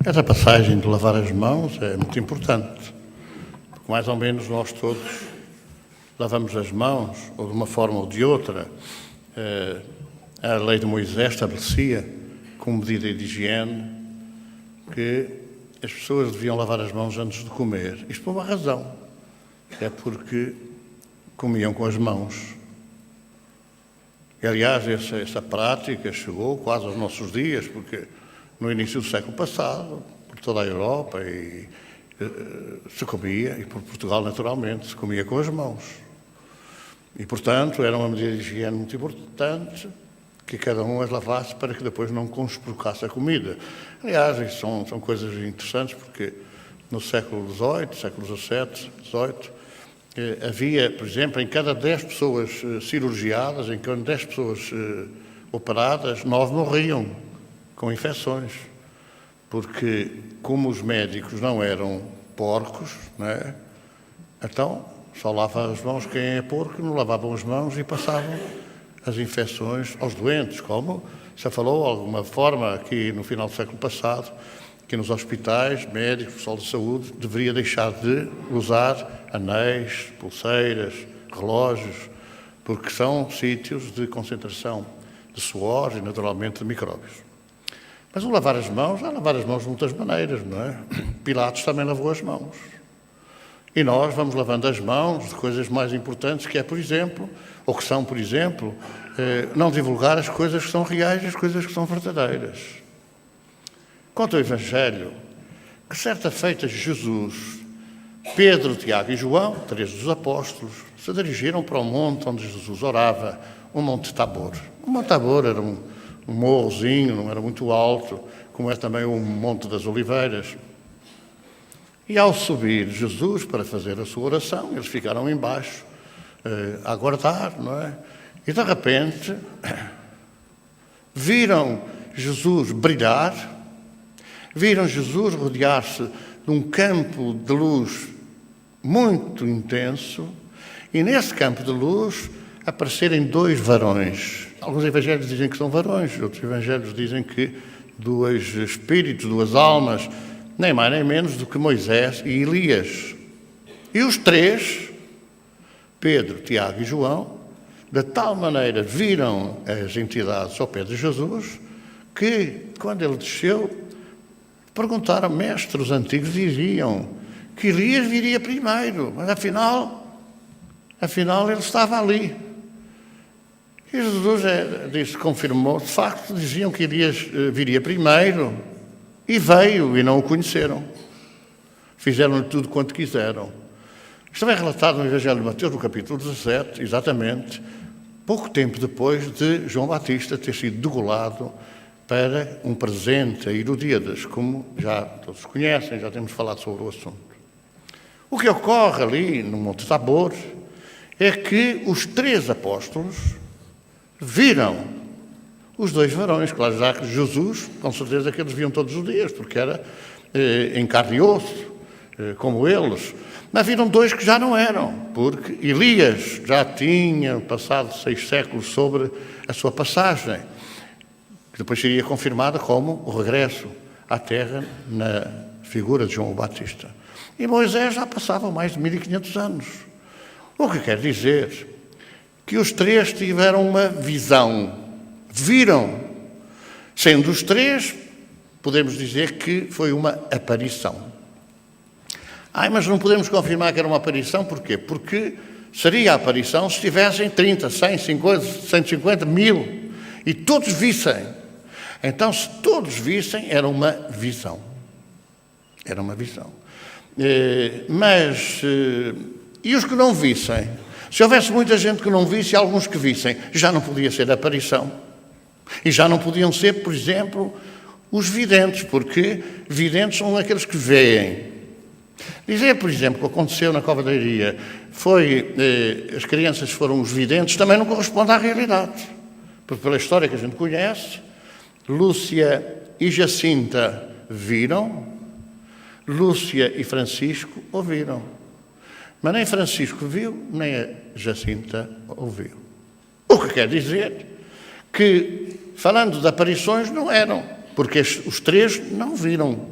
Essa passagem de lavar as mãos é muito importante, porque mais ou menos nós todos lavamos as mãos, ou de uma forma ou de outra. A lei de Moisés estabelecia, como medida de higiene, que as pessoas deviam lavar as mãos antes de comer. Isto por uma razão, é porque comiam com as mãos. E, aliás, essa prática chegou quase aos nossos dias, porque no início do século passado, por toda a Europa, se comia, e por Portugal naturalmente, se comia com as mãos. E, portanto, era uma medida de higiene muito importante que cada um as lavasse para que depois não conspurcasse a comida. Aliás, isso são coisas interessantes, porque no século XVIII, século XVII, XVIII, havia, por exemplo, em cada 10 pessoas cirurgiadas, em cada 10 pessoas operadas, 9 morriam com infecções. Porque, como os médicos não eram porcos, não é? Então, só lava as mãos quem é porco, não lavavam as mãos e passavam as infecções aos doentes, como se falou de alguma forma aqui no final do século passado, que nos hospitais, médicos, pessoal de saúde, deveria deixar de usar anéis, pulseiras, relógios, porque são sítios de concentração de suor e, naturalmente, de micróbios. Mas o lavar as mãos, há lavar as mãos de muitas maneiras, não é? Pilatos também lavou as mãos. E nós vamos lavando as mãos de coisas mais importantes, que é, por exemplo, ou que são, por exemplo, não divulgar as coisas que são reais e as coisas que são verdadeiras. Conta o Evangelho que, certa feita, Jesus, Pedro, Tiago e João, 3 dos apóstolos, se dirigiram para o monte onde Jesus orava, o Monte Tabor. O Monte Tabor era um morrozinho, não era muito alto, como é também o Monte das Oliveiras. E ao subir Jesus para fazer a sua oração, eles ficaram embaixo a aguardar, não é? E de repente viram Jesus brilhar, viram Jesus rodear-se de um campo de luz muito intenso, e nesse campo de luz aparecerem 2 varões. Alguns evangelhos dizem que são varões, outros evangelhos dizem que 2 espíritos, 2 almas, nem mais nem menos do que Moisés e Elias. E os 3, Pedro, Tiago e João, de tal maneira viram as entidades ao pé de Jesus, que, quando ele desceu, perguntaram, mestres antigos diziam que Elias viria primeiro, mas afinal ele estava ali. E Jesus confirmou, de facto, diziam que Elias viria primeiro, e veio e não o conheceram. Fizeram-lhe tudo quanto quiseram. Isto é relatado no Evangelho de Mateus, no capítulo 17, exatamente, pouco tempo depois de João Batista ter sido degolado para um presente a Herodíadas, como já todos conhecem, já temos falado sobre o assunto. O que ocorre ali no Monte Tabor é que os 3 apóstolos viram os 2 varões. Claro, já que Jesus, com certeza que eles viam todos os dias, porque era em carne e osso, como eles. Mas viram 2 que já não eram, porque Elias já tinha passado 6 séculos sobre a sua passagem, que depois seria confirmada como o regresso à terra na figura de João Batista. E Moisés já passava mais de 1500 anos. O que quer dizer que os 3 tiveram uma visão, viram. Sendo os 3, podemos dizer que foi uma aparição. Mas não podemos confirmar que era uma aparição, porquê? Porque seria a aparição se tivessem 30, 100, 50, 150, 1000 e todos vissem. Então, se todos vissem, era uma visão. Era uma visão. E os que não vissem? Se houvesse muita gente que não visse e alguns que vissem, já não podia ser aparição. E já não podiam ser, por exemplo, os videntes, porque videntes são aqueles que veem. Dizer, por exemplo, que aconteceu na Cova da Iria as crianças foram os videntes, também não corresponde à realidade. Porque pela história que a gente conhece, Lúcia e Jacinta viram, Lúcia e Francisco ouviram. Mas nem Francisco viu, nem a Jacinta ouviu. O que quer dizer que, falando de aparições, não eram, porque os 3 não viram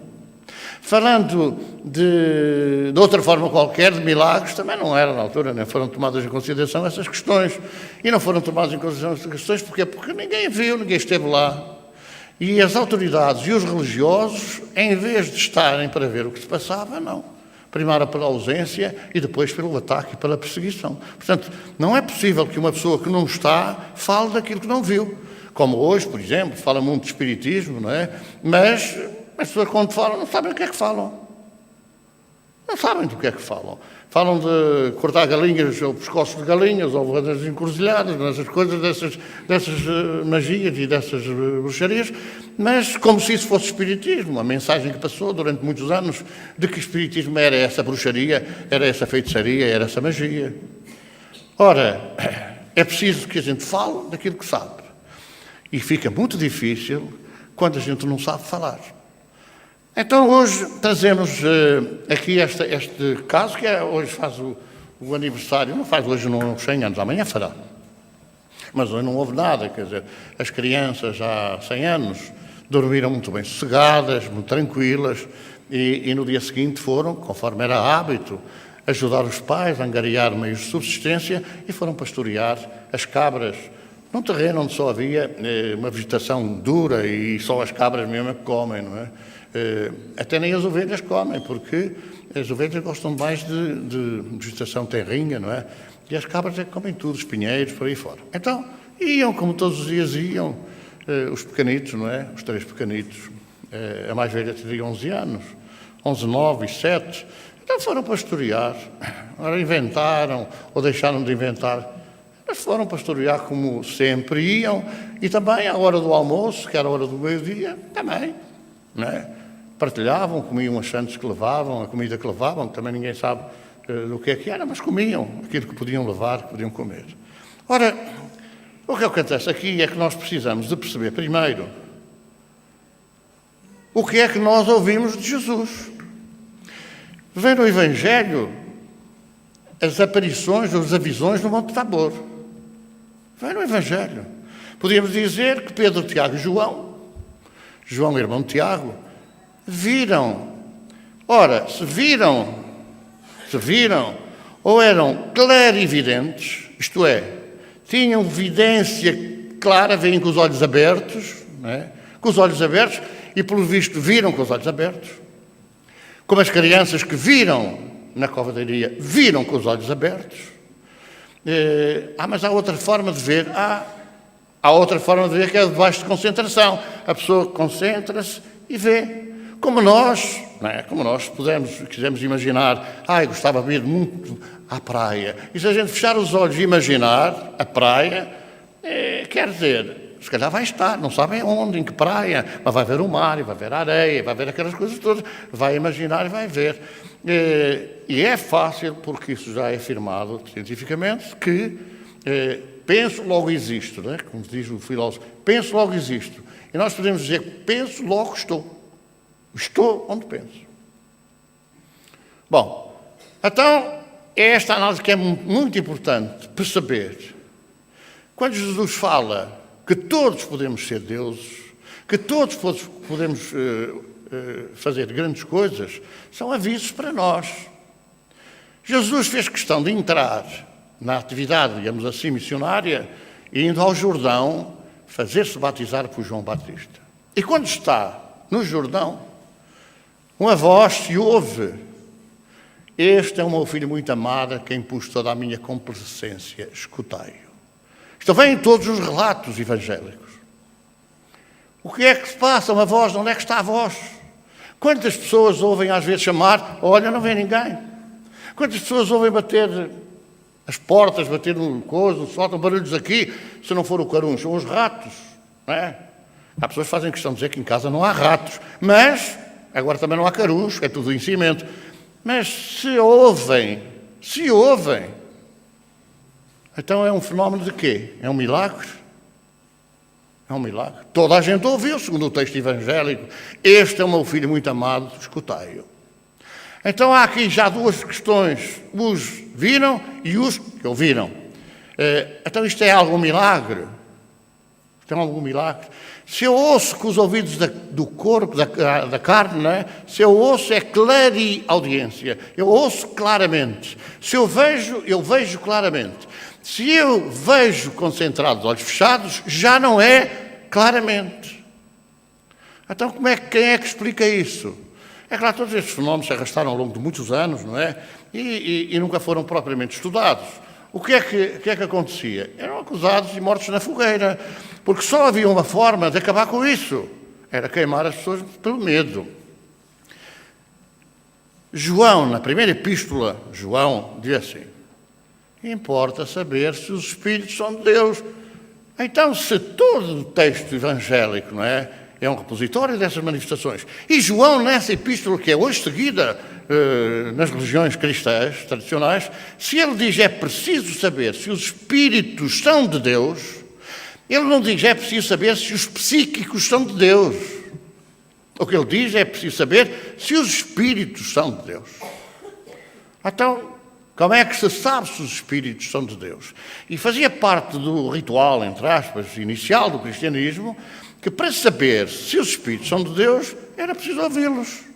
Falando de outra forma qualquer, de milagres, também não era na altura, nem foram tomadas em consideração essas questões. E não foram tomadas em consideração essas questões porque ninguém viu, ninguém esteve lá. E as autoridades e os religiosos, em vez de estarem para ver o que se passava, não. Primeiro pela ausência e depois pelo ataque e pela perseguição. Portanto, não é possível que uma pessoa que não está fale daquilo que não viu. Como hoje, por exemplo, fala muito de espiritismo, não é? Mas as pessoas quando falam não sabem o que é que falam. Não sabem do que é que falam. Falam de cortar galinhas ou pescoços de galinhas ou das encruzilhadas, dessas coisas, dessas magias e dessas bruxarias, mas como se isso fosse espiritismo. A mensagem que passou durante muitos anos de que o espiritismo era essa bruxaria, era essa feitiçaria, era essa magia. Ora, é preciso que a gente fale daquilo que sabe. E fica muito difícil quando a gente não sabe falar. Então, hoje trazemos aqui este caso, que hoje faz o aniversário, não faz hoje uns 100 anos, amanhã fará. Mas hoje não houve nada, quer dizer, as crianças há 100 anos dormiram muito bem sossegadas, muito tranquilas, e no dia seguinte foram, conforme era hábito, ajudar os pais a angariar meios de subsistência e foram pastorear as cabras num terreno onde só havia uma vegetação dura e só as cabras mesmo que comem, não é? Até nem as ovelhas comem, porque as ovelhas gostam mais de vegetação terrinha, não é? E as cabras é que comem tudo, espinheiros, por aí fora. Então, iam, como todos os dias iam, os pequenitos, não é? Os 3 pequenitos. A mais velha teria 11 anos, 11, 9 e 7. Então foram pastorear. Ora, inventaram, ou deixaram de inventar. Mas foram pastorear como sempre iam. E também, à hora do almoço, que era a hora do meio-dia, também, não é? Partilhavam, comiam as sandes que levavam, a comida que levavam, que também ninguém sabe do que era, mas comiam aquilo que podiam levar, que podiam comer. Ora, o que acontece aqui é que nós precisamos de perceber primeiro o que é que nós ouvimos de Jesus. Vem no Evangelho as aparições, as visões no Monte Tabor. Vem no Evangelho. Podíamos dizer que Pedro, Tiago e João, irmão de Tiago, viram. Ora, se viram, ou eram clarividentes, isto é, tinham evidência clara, veem com os olhos abertos, não é? Com os olhos abertos, e pelo visto viram com os olhos abertos, como as crianças que viram na cova da Iria, viram com os olhos abertos. Mas há outra forma de ver, há outra forma de ver que é debaixo de concentração. A pessoa concentra-se e vê. Como nós, não é? Como nós quisemos imaginar, gostava de ir muito à praia. E se a gente fechar os olhos e imaginar a praia, quer dizer, se calhar vai estar, não sabem onde, em que praia, mas vai ver o mar, e vai ver a areia, vai ver aquelas coisas todas, vai imaginar e vai ver. E é fácil, porque isso já é afirmado cientificamente, que penso, logo existo, não é? Como diz o filósofo, penso, logo existo. E nós podemos dizer, penso, logo estou. Estou onde penso. Bom, então, é esta análise que é muito importante perceber. Quando Jesus fala que todos podemos ser deuses, que todos podemos fazer grandes coisas, são avisos para nós. Jesus fez questão de entrar na atividade, digamos assim, missionária, indo ao Jordão, fazer-se batizar por João Batista. E quando está no Jordão, uma voz se ouve: este é o meu filho muito amado, a quem pus toda a minha complacência, escutai-o. Isto vem em todos os relatos evangélicos. O que é que se passa? Uma voz, onde é que está a voz? Quantas pessoas ouvem às vezes chamar, olha, não vem ninguém. Quantas pessoas ouvem bater as portas, bater no coisa, soltam barulhos aqui, se não for o caruncho, são os ratos, não é? Há pessoas que fazem questão de dizer que em casa não há ratos, mas agora também não há caruncho, é tudo em cimento. Mas se ouvem, então é um fenómeno de quê? É um milagre? É um milagre. Toda a gente ouviu, segundo o texto evangélico, este é o meu filho muito amado, escutai-o. Então há aqui já duas questões, os viram e os que ouviram. Então isto é algum milagre? Isto é algum milagre? Se eu ouço com os ouvidos do corpo, da carne, não é? Se eu ouço é clareaudiência. Eu ouço claramente. Se eu vejo claramente. Se eu vejo concentrado, olhos fechados, já não é claramente. Então, quem é que explica isso? É claro, todos estes fenómenos se arrastaram ao longo de muitos anos, não é? E nunca foram propriamente estudados. O que é que acontecia? Eram acusados e mortos na fogueira, porque só havia uma forma de acabar com isso. Era queimar as pessoas pelo medo. João, na primeira epístola, João diz assim: importa saber se os Espíritos são de Deus. Então, se todo o texto evangélico, não é um repositório dessas manifestações, e João, nessa epístola que é hoje seguida nas religiões cristãs tradicionais, se ele diz é preciso saber se os Espíritos são de Deus, ele não diz é preciso saber se os psíquicos são de Deus. O que ele diz é preciso saber se os Espíritos são de Deus. Então, como é que se sabe se os Espíritos são de Deus? E fazia parte do ritual, entre aspas, inicial do cristianismo, que para saber se os Espíritos são de Deus, era preciso ouvi-los.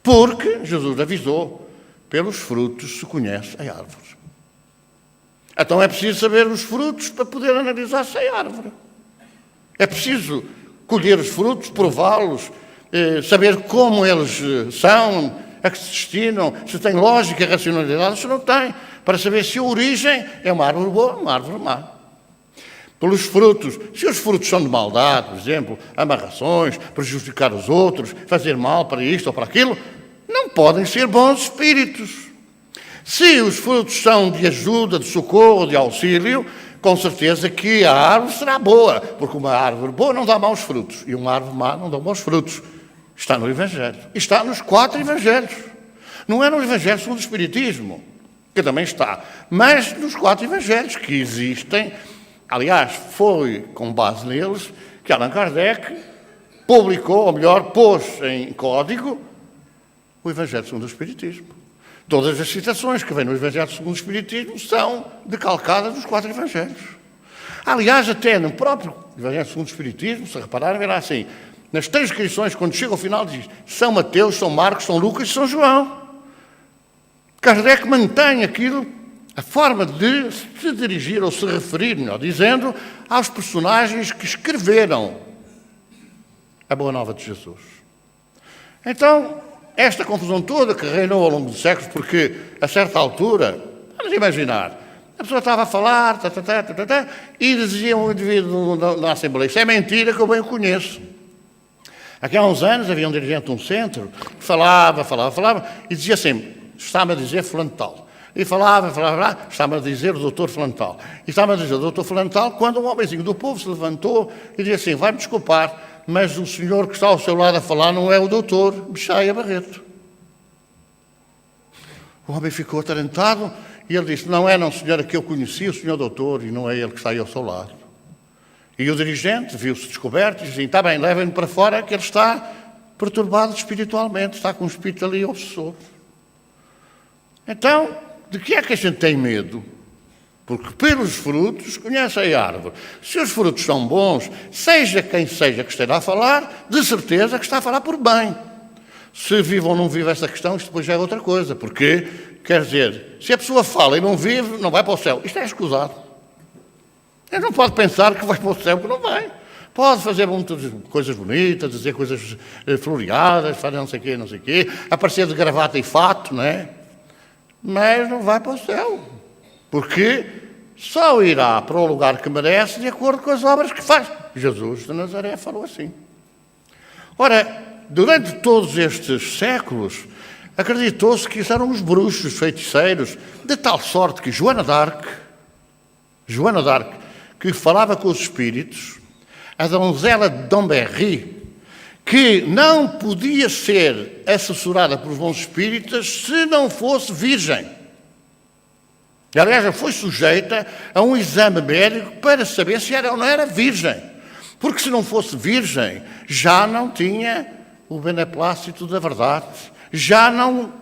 Porque Jesus avisou, pelos frutos se conhece a árvore. Então é preciso saber os frutos para poder analisar se é árvore. É preciso colher os frutos, prová-los, saber como eles são, a que se destinam, se tem lógica e racionalidade, se não tem, para saber se a origem é uma árvore boa ou uma árvore má. Pelos frutos, se os frutos são de maldade, por exemplo, amarrações, prejudicar os outros, fazer mal para isto ou para aquilo, não podem ser bons espíritos. Se os frutos são de ajuda, de socorro, de auxílio, com certeza que a árvore será boa, porque uma árvore boa não dá maus frutos e uma árvore má não dá bons frutos. Está no Evangelho. Está nos 4 Evangelhos. Não é no Evangelho segundo o Espiritismo, que também está, mas nos 4 Evangelhos que existem. Aliás, foi com base neles que Allan Kardec publicou, ou melhor, pôs em código o Evangelho segundo o Espiritismo. Todas as citações que vêm no Evangelho segundo o Espiritismo são decalcadas dos 4 Evangelhos. Aliás, até no próprio Evangelho segundo o Espiritismo, se repararem, era assim, nas transcrições, quando chega ao final, diz São Mateus, São Marcos, São Lucas e São João. Kardec mantém aquilo, a forma de se dirigir ou se referir, melhor dizendo, aos personagens que escreveram a Boa Nova de Jesus. Então, esta confusão toda que reinou ao longo dos séculos, porque a certa altura, vamos imaginar, a pessoa estava a falar, e dizia um indivíduo na Assembleia, isso é mentira que eu bem o conheço. Aqui há uns anos havia um dirigente de um centro que falava, e dizia assim, está-me a dizer fulano tal. E falava, está-me a dizer o doutor fulano tal. E está-me a dizer o doutor fulano tal, quando um homenzinho do povo se levantou e disse assim, vai-me desculpar, mas o senhor que está ao seu lado a falar não é o doutor Bichaia Barreto. O homem ficou atarantado e ele disse, não, senhora, que eu conheci o senhor doutor e não é ele que está aí ao seu lado. E o dirigente viu-se descoberto e disse assim, está bem, levem-no para fora que ele está perturbado espiritualmente, está com um espírito ali obsessor. Então, de que é que a gente tem medo? Porque pelos frutos conhece a árvore. Se os frutos são bons, seja quem seja que esteja a falar, de certeza que está a falar por bem. Se vive ou não vive essa questão, isto depois já é outra coisa. Porque, quer dizer, se a pessoa fala e não vive, não vai para o céu. Isto é escusado. Ele não pode pensar que vai para o céu, que não vai. Pode fazer muitas coisas bonitas, dizer coisas floreadas, fazer não sei o quê, aparecer de gravata e fato, não é? Mas não vai para o céu. Porque só irá para o lugar que merece de acordo com as obras que faz. Jesus de Nazaré falou assim. Ora, durante todos estes séculos, acreditou-se que isso eram os bruxos, feiticeiros, de tal sorte que Joana d'Arc, que falava com os espíritos, a donzela de Dom Berry, que não podia ser assessorada pelos bons espíritas se não fosse virgem. E, aliás, ela foi sujeita a um exame médico para saber se era ou não era virgem. Porque se não fosse virgem, já não tinha o beneplácito da verdade.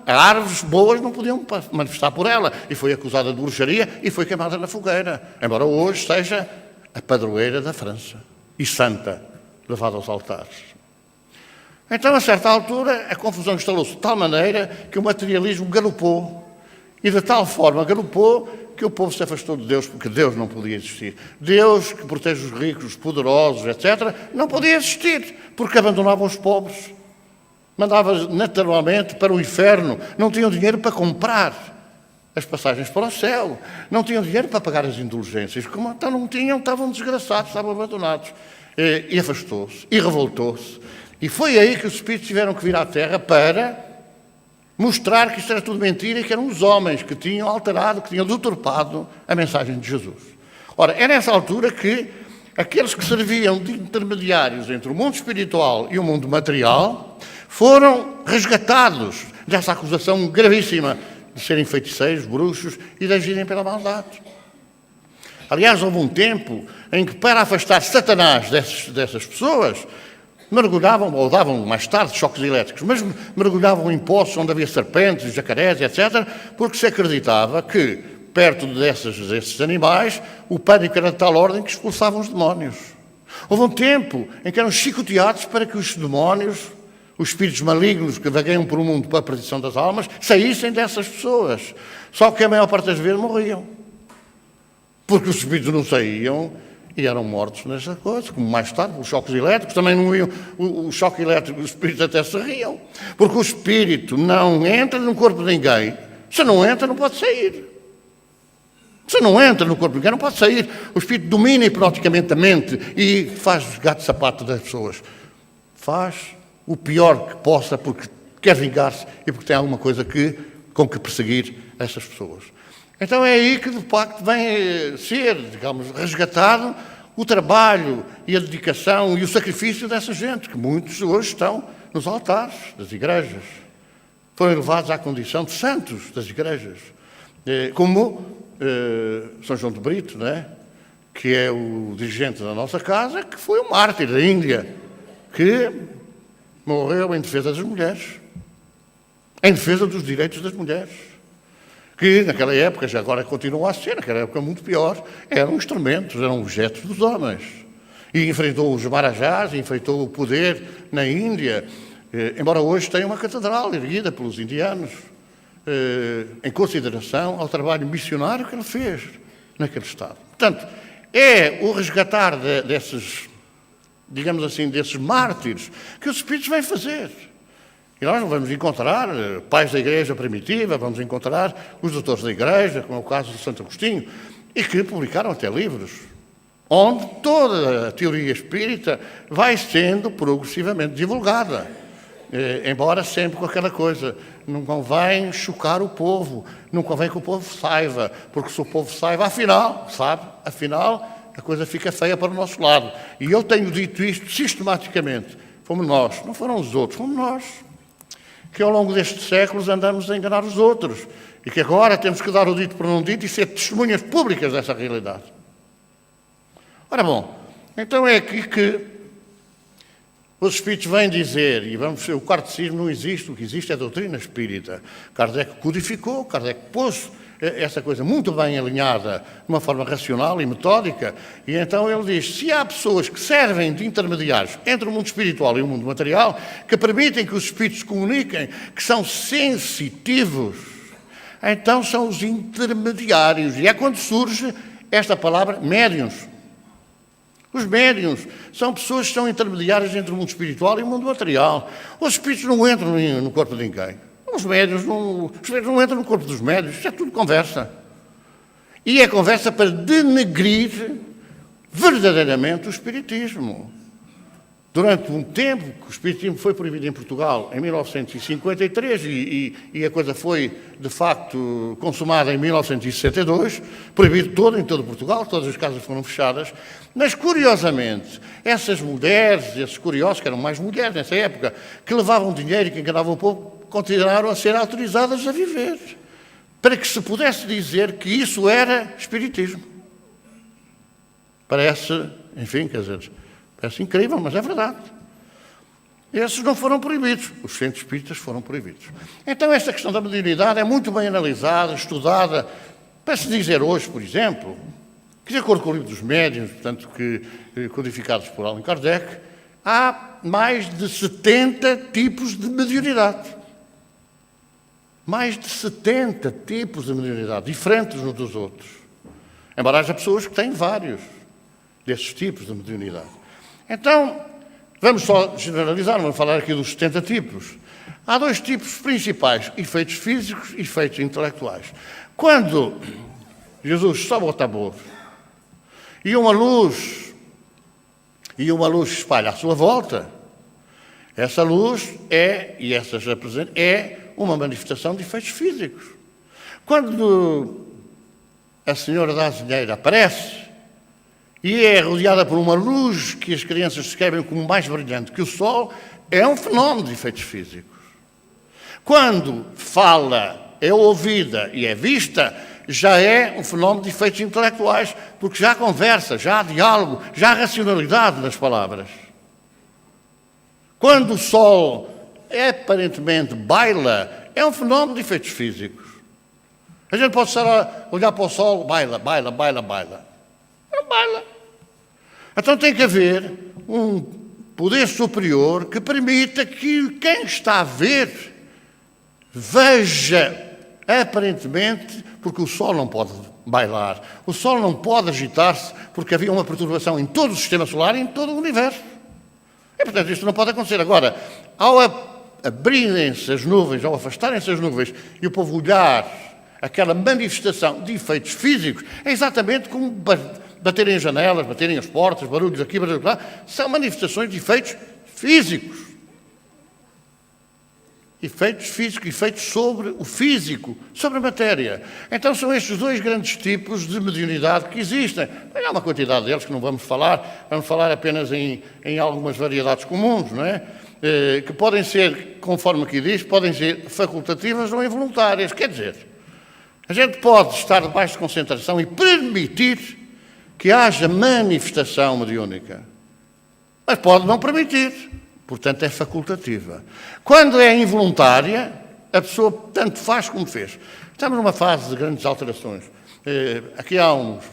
Árvores boas não podiam manifestar por ela. E foi acusada de bruxaria e foi queimada na fogueira. Embora hoje seja a padroeira da França. E santa. levado aos altares. Então, a certa altura, a confusão instalou-se de tal maneira que o materialismo galopou, e de tal forma galopou que o povo se afastou de Deus, porque Deus não podia existir. Deus, que protege os ricos, os poderosos, etc., não podia existir, porque abandonava os pobres. Mandava naturalmente para o inferno, não tinham dinheiro para comprar as passagens para o céu, não tinham dinheiro para pagar as indulgências, como então não tinham, estavam desgraçados, estavam abandonados. E afastou-se, e revoltou-se. E foi aí que os espíritos tiveram que vir à Terra para mostrar que isto era tudo mentira e que eram os homens que tinham alterado, que tinham deturpado a mensagem de Jesus. Ora, é nessa altura que aqueles que serviam de intermediários entre o mundo espiritual e o mundo material foram resgatados dessa acusação gravíssima de serem feiticeiros, bruxos e de agirem pela maldade. Aliás, houve um tempo em que, para afastar Satanás dessas pessoas, mergulhavam, ou davam mais tarde choques elétricos, mas mergulhavam em poços onde havia serpentes, jacarés, etc., porque se acreditava que, perto desses animais, o pânico era de tal ordem que expulsavam os demónios. Houve um tempo em que eram chicoteados para que os demónios, os espíritos malignos que vagueiam por um mundo para a perdição das almas, saíssem dessas pessoas. Só que a maior parte das vezes morriam. Porque os espíritos não saíam e eram mortos nessa coisa, como mais tarde, os choques elétricos também não iam, o choque elétrico, os espíritos até se riam, porque o espírito não entra no corpo de ninguém, se não entra não pode sair. Se não entra no corpo de ninguém não pode sair. O espírito domina hipnoticamente a mente e faz gato-sapato das pessoas. Faz o pior que possa porque quer vingar-se e porque tem alguma coisa com que perseguir essas pessoas. Então é aí que, de facto, vem ser, digamos, resgatado o trabalho e a dedicação e o sacrifício dessa gente, que muitos hoje estão nos altares das igrejas. Foram elevados à condição de santos das igrejas. Como São João de Brito, né? Que é o dirigente da nossa casa, que foi um mártir da Índia, que morreu em defesa das mulheres, em defesa dos direitos das mulheres. Que naquela época, já agora continua a ser, naquela época muito pior, eram instrumentos, eram objetos dos homens. E enfrentou os marajás, enfrentou o poder na Índia, embora hoje tenha uma catedral erguida pelos indianos, em consideração ao trabalho missionário que ele fez naquele Estado. Portanto, é o resgatar desses, digamos assim, desses mártires que os espíritos vêm fazer. E nós vamos encontrar pais da Igreja primitiva, vamos encontrar os doutores da Igreja, como é o caso de Santo Agostinho, e que publicaram até livros, onde toda a teoria espírita vai sendo progressivamente divulgada, embora sempre com aquela coisa, não convém chocar o povo, não convém que o povo saiba, porque se o povo saiba, afinal a coisa fica feia para o nosso lado. E eu tenho dito isto sistematicamente, fomos nós, não foram os outros, fomos nós, que ao longo destes séculos andamos a enganar os outros e que agora temos que dar o dito por não dito e ser testemunhas públicas dessa realidade. Ora bom, então é aqui que os espíritos vêm dizer, e o kardecismo não existe, o que existe é a doutrina espírita. Kardec codificou, Kardec pôs essa coisa muito bem alinhada de uma forma racional e metódica, e então ele diz, se há pessoas que servem de intermediários entre o mundo espiritual e o mundo material, que permitem que os espíritos se comuniquem, que são sensitivos, então são os intermediários, e é quando surge esta palavra médiuns. Os médiuns são pessoas que são intermediárias entre o mundo espiritual e o mundo material. Os espíritos não entram no corpo de ninguém. Os médiuns não entram no corpo dos médiuns. Isto é tudo conversa. E é conversa para denegrir verdadeiramente o espiritismo. Durante um tempo que o espiritismo foi proibido em Portugal, em 1953, e a coisa foi, de facto, consumada em 1962, proibido em todo Portugal, todas as casas foram fechadas, mas, curiosamente, essas mulheres, esses curiosos, que eram mais mulheres nessa época, que levavam dinheiro e que enganavam o povo, continuaram a ser autorizadas a viver, para que se pudesse dizer que isso era espiritismo. Parece, enfim, quer dizer, parece incrível, mas é verdade. Esses não foram proibidos, os centros espíritas foram proibidos. Então, esta questão da mediunidade é muito bem analisada, estudada, para se dizer hoje, por exemplo, que de acordo com o livro dos médiuns, portanto, codificados por Allan Kardec, há mais de 70 tipos de mediunidade. Mais de 70 tipos de mediunidade, diferentes uns dos outros. Embora haja pessoas que têm vários desses tipos de mediunidade. Então, vamos só generalizar, vamos falar aqui dos 70 tipos. Há dois tipos principais, efeitos físicos e efeitos intelectuais. Quando Jesus sobe ao Tabor e uma luz espalha à sua volta, essa luz é uma manifestação de efeitos físicos. Quando a Senhora da Azinheira aparece e é rodeada por uma luz que as crianças descrevem como mais brilhante que o sol, é um fenómeno de efeitos físicos. Quando fala, é ouvida e é vista, já é um fenómeno de efeitos intelectuais, porque já há conversa, já há diálogo, já há racionalidade nas palavras. Quando o sol aparentemente baila, é um fenómeno de efeitos físicos. A gente pode estar a olhar para o sol, baila. Não baila. Então tem que haver um poder superior que permita que quem está a ver veja aparentemente, porque o sol não pode bailar, o sol não pode agitar-se, porque havia uma perturbação em todo o sistema solar e em todo o universo. E, portanto, isto não pode acontecer. Agora, ao abrirem-se as nuvens, ao afastarem-se as nuvens e o povo olhar aquela manifestação de efeitos físicos, é exatamente como baterem as janelas, baterem as portas, barulhos aqui, barulhos lá, são manifestações de efeitos físicos. Efeitos físicos, efeitos sobre o físico, sobre a matéria. Então são estes dois grandes tipos de mediunidade que existem. Há uma quantidade deles que não vamos falar apenas em algumas variedades comuns, não é? Que podem ser, conforme aqui diz, podem ser facultativas ou involuntárias. Quer dizer, a gente pode estar debaixo de concentração e permitir que haja manifestação mediúnica, mas pode não permitir. Portanto, é facultativa. Quando é involuntária, a pessoa tanto faz como fez. Estamos numa fase de grandes alterações. Aqui há uns,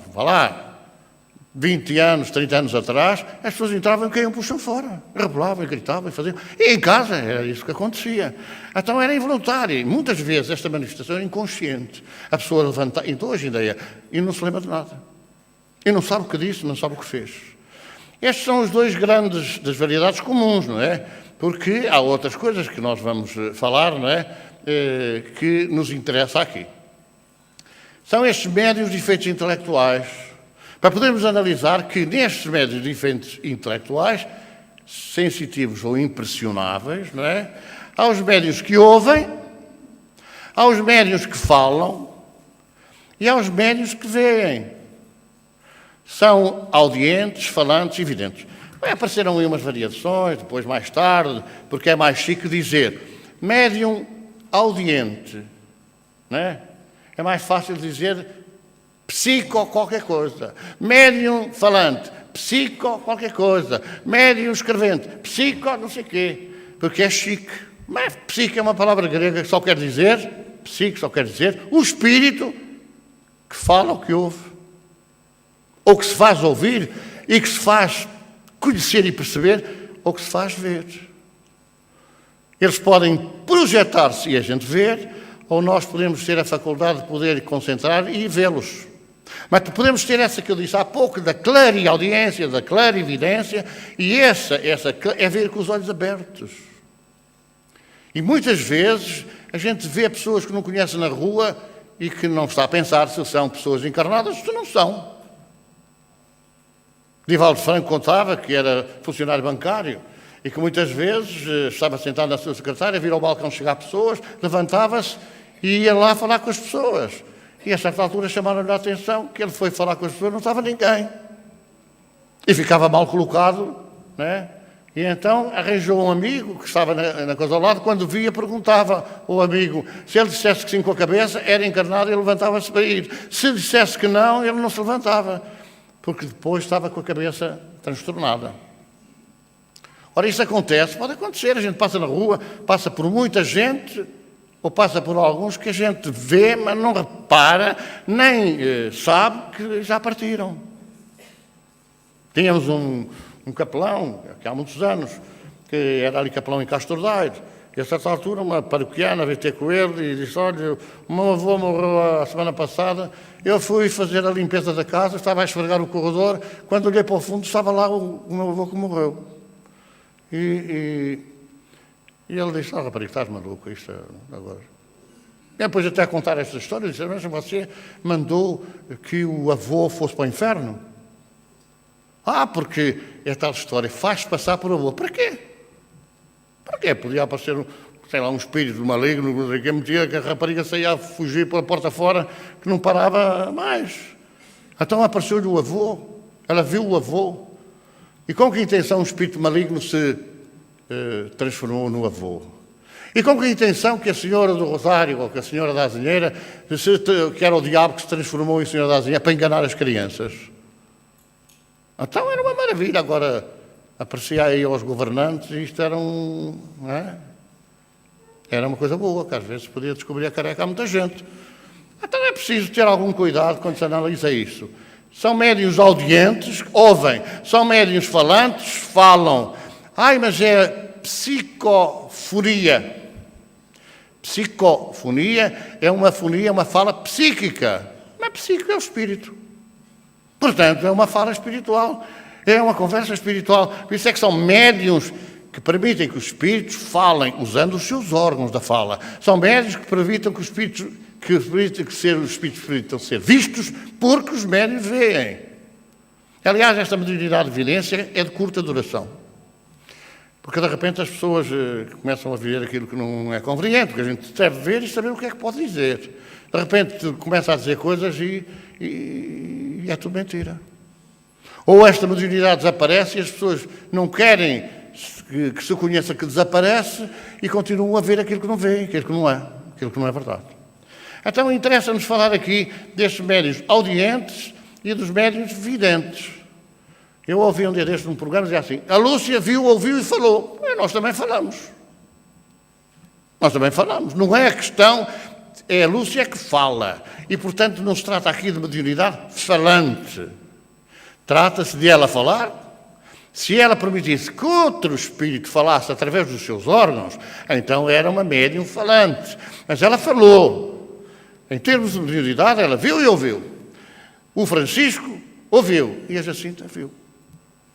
20 anos, 30 anos atrás, as pessoas entravam e caíam pelo chão fora. Rebelavam e gritavam e faziam. E em casa era isso que acontecia. Então era involuntária. E muitas vezes esta manifestação era inconsciente. A pessoa levanta, então hoje ainda é, e não se lembra de nada. E não sabe o que disse, não sabe o que fez. Estes são os dois grandes das variedades comuns, não é? Porque há outras coisas que nós vamos falar, não é? Que nos interessa aqui. São estes médios de efeitos intelectuais. Para podermos analisar que nestes médios de efeitos intelectuais, sensitivos ou impressionáveis, não é? Há os médios que ouvem, há os médios que falam e há os médios que veem. São audientes, falantes e videntes. Apareceram aí umas variações, depois mais tarde, porque é mais chique dizer médium audiente, não é? É mais fácil dizer psico qualquer coisa. Médium falante, psico qualquer coisa. Médium escrevente, psico não sei quê, porque é chique. Mas psico é uma palavra grega que só quer dizer, psico só quer dizer, o espírito que fala o que ouve. Ou que se faz ouvir e que se faz conhecer e perceber, ou que se faz ver. Eles podem projetar-se e a gente ver, ou nós podemos ter a faculdade de poder concentrar e vê-los. Mas podemos ter essa que eu disse há pouco, da clareaudiência, da clarividência, e essa é ver com os olhos abertos. E muitas vezes a gente vê pessoas que não conhece na rua e que não está a pensar se são pessoas encarnadas, se não são. Divaldo Franco contava que era funcionário bancário e que muitas vezes estava sentado na sua secretária, vira ao balcão chegar pessoas, levantava-se e ia lá falar com as pessoas. E a certa altura chamaram-lhe a atenção que ele foi falar com as pessoas, não estava ninguém. E ficava mal colocado, né? E então arranjou um amigo que estava na coisa ao lado, quando via perguntava ao amigo, se ele dissesse que sim com a cabeça, era encarnado e ele levantava-se para ir. Se dissesse que não, ele não se levantava, porque depois estava com a cabeça transtornada. Ora, isso acontece, pode acontecer, a gente passa na rua, passa por muita gente, ou passa por alguns que a gente vê, mas não repara, nem sabe que já partiram. Tínhamos um um capelão, que há muitos anos, que era ali capelão em Castro Daire. E a certa altura, uma paroquiana veio ter com ele e disse: olha, o meu avô morreu a semana passada, eu fui fazer a limpeza da casa, estava a esfregar o corredor, quando olhei para o fundo estava lá o meu avô que morreu. E ele disse: rapariga, estás maluco, isto agora. E depois até a contar esta história, disse: mas você mandou que o avô fosse para o inferno? Porque é tal história, faz passar por avô. Para quê? Para quê? Podia aparecer, sei lá, um espírito maligno, que metia que a rapariga saía a fugir pela porta fora, que não parava mais. Então apareceu-lhe o avô, ela viu o avô, e com que intenção o espírito maligno se transformou no avô? E com que intenção que a senhora do Rosário, ou que a senhora da Azinheira, que era o diabo que se transformou em senhora da Azinheira, para enganar as crianças? Então era uma maravilha. Agora aparecia aí aos governantes e isto era era uma coisa boa, que às vezes podia descobrir a careca a muita gente. Então é preciso ter algum cuidado quando se analisa isso. São médiuns audientes, ouvem. São médiuns falantes, falam. Mas é psicofonia. Psicofonia é uma fonia, uma fala psíquica. Mas psíquico é o espírito. Portanto, é uma fala espiritual. É uma conversa espiritual. Por isso é que são médiuns que permitem que os espíritos falem usando os seus órgãos da fala. São médiuns que permitem que os espíritos permitam ser vistos porque os médiuns veem. Aliás, esta mediunidade de evidência é de curta duração. Porque de repente as pessoas começam a ver aquilo que não é conveniente, porque a gente deve ver e saber o que é que pode dizer. De repente começa a dizer coisas e é tudo mentira. Ou esta mediunidade desaparece e as pessoas não querem que se conheça que desaparece e continuam a ver aquilo que não vê, aquilo que não é verdade. Então interessa-nos falar aqui destes médiuns audientes e dos médiuns videntes. Eu ouvi um dia deste num programa dizer assim: a Lúcia viu, ouviu e falou. Nós também falamos. Não é a questão, é a Lúcia que fala. E, portanto, não se trata aqui de mediunidade falante. Trata-se de ela falar. Se ela permitisse que outro espírito falasse através dos seus órgãos, então era uma médium falante. Mas ela falou. Em termos de mediunidade, ela viu e ouviu. O Francisco ouviu e a Jacinta viu.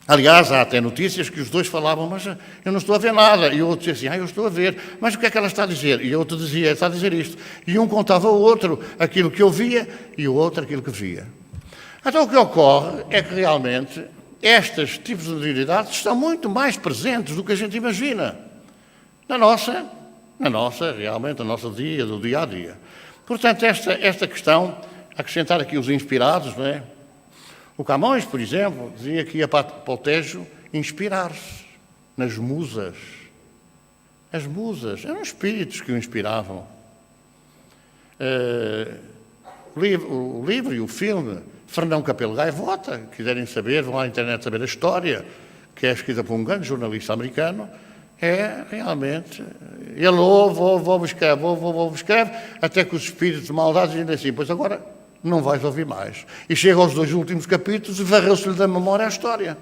Aliás, há até notícias que os dois falavam: mas eu não estou a ver nada. E o outro dizia assim: eu estou a ver. Mas o que é que ela está a dizer? E o outro dizia: está a dizer isto. E um contava ao outro aquilo que ouvia e o outro aquilo que via. Então o que ocorre é que realmente estes tipos de mediunidades estão muito mais presentes do que a gente imagina. Na nossa dia, do dia a dia. Portanto, esta questão, acrescentar aqui os inspirados, não é? O Camões, por exemplo, dizia que ia para o Tejo inspirar-se nas musas. As musas eram espíritos que o inspiravam. O livro e o filme Fernão Capelo Gaivota, quiserem saber, vão à internet saber a história, que é escrita por um grande jornalista americano, é realmente... Ele ouve, escreve, até que os espíritos de maldade dizem assim: pois agora não vais ouvir mais. E chega aos 2 últimos capítulos e varreu-se-lhe da memória a história.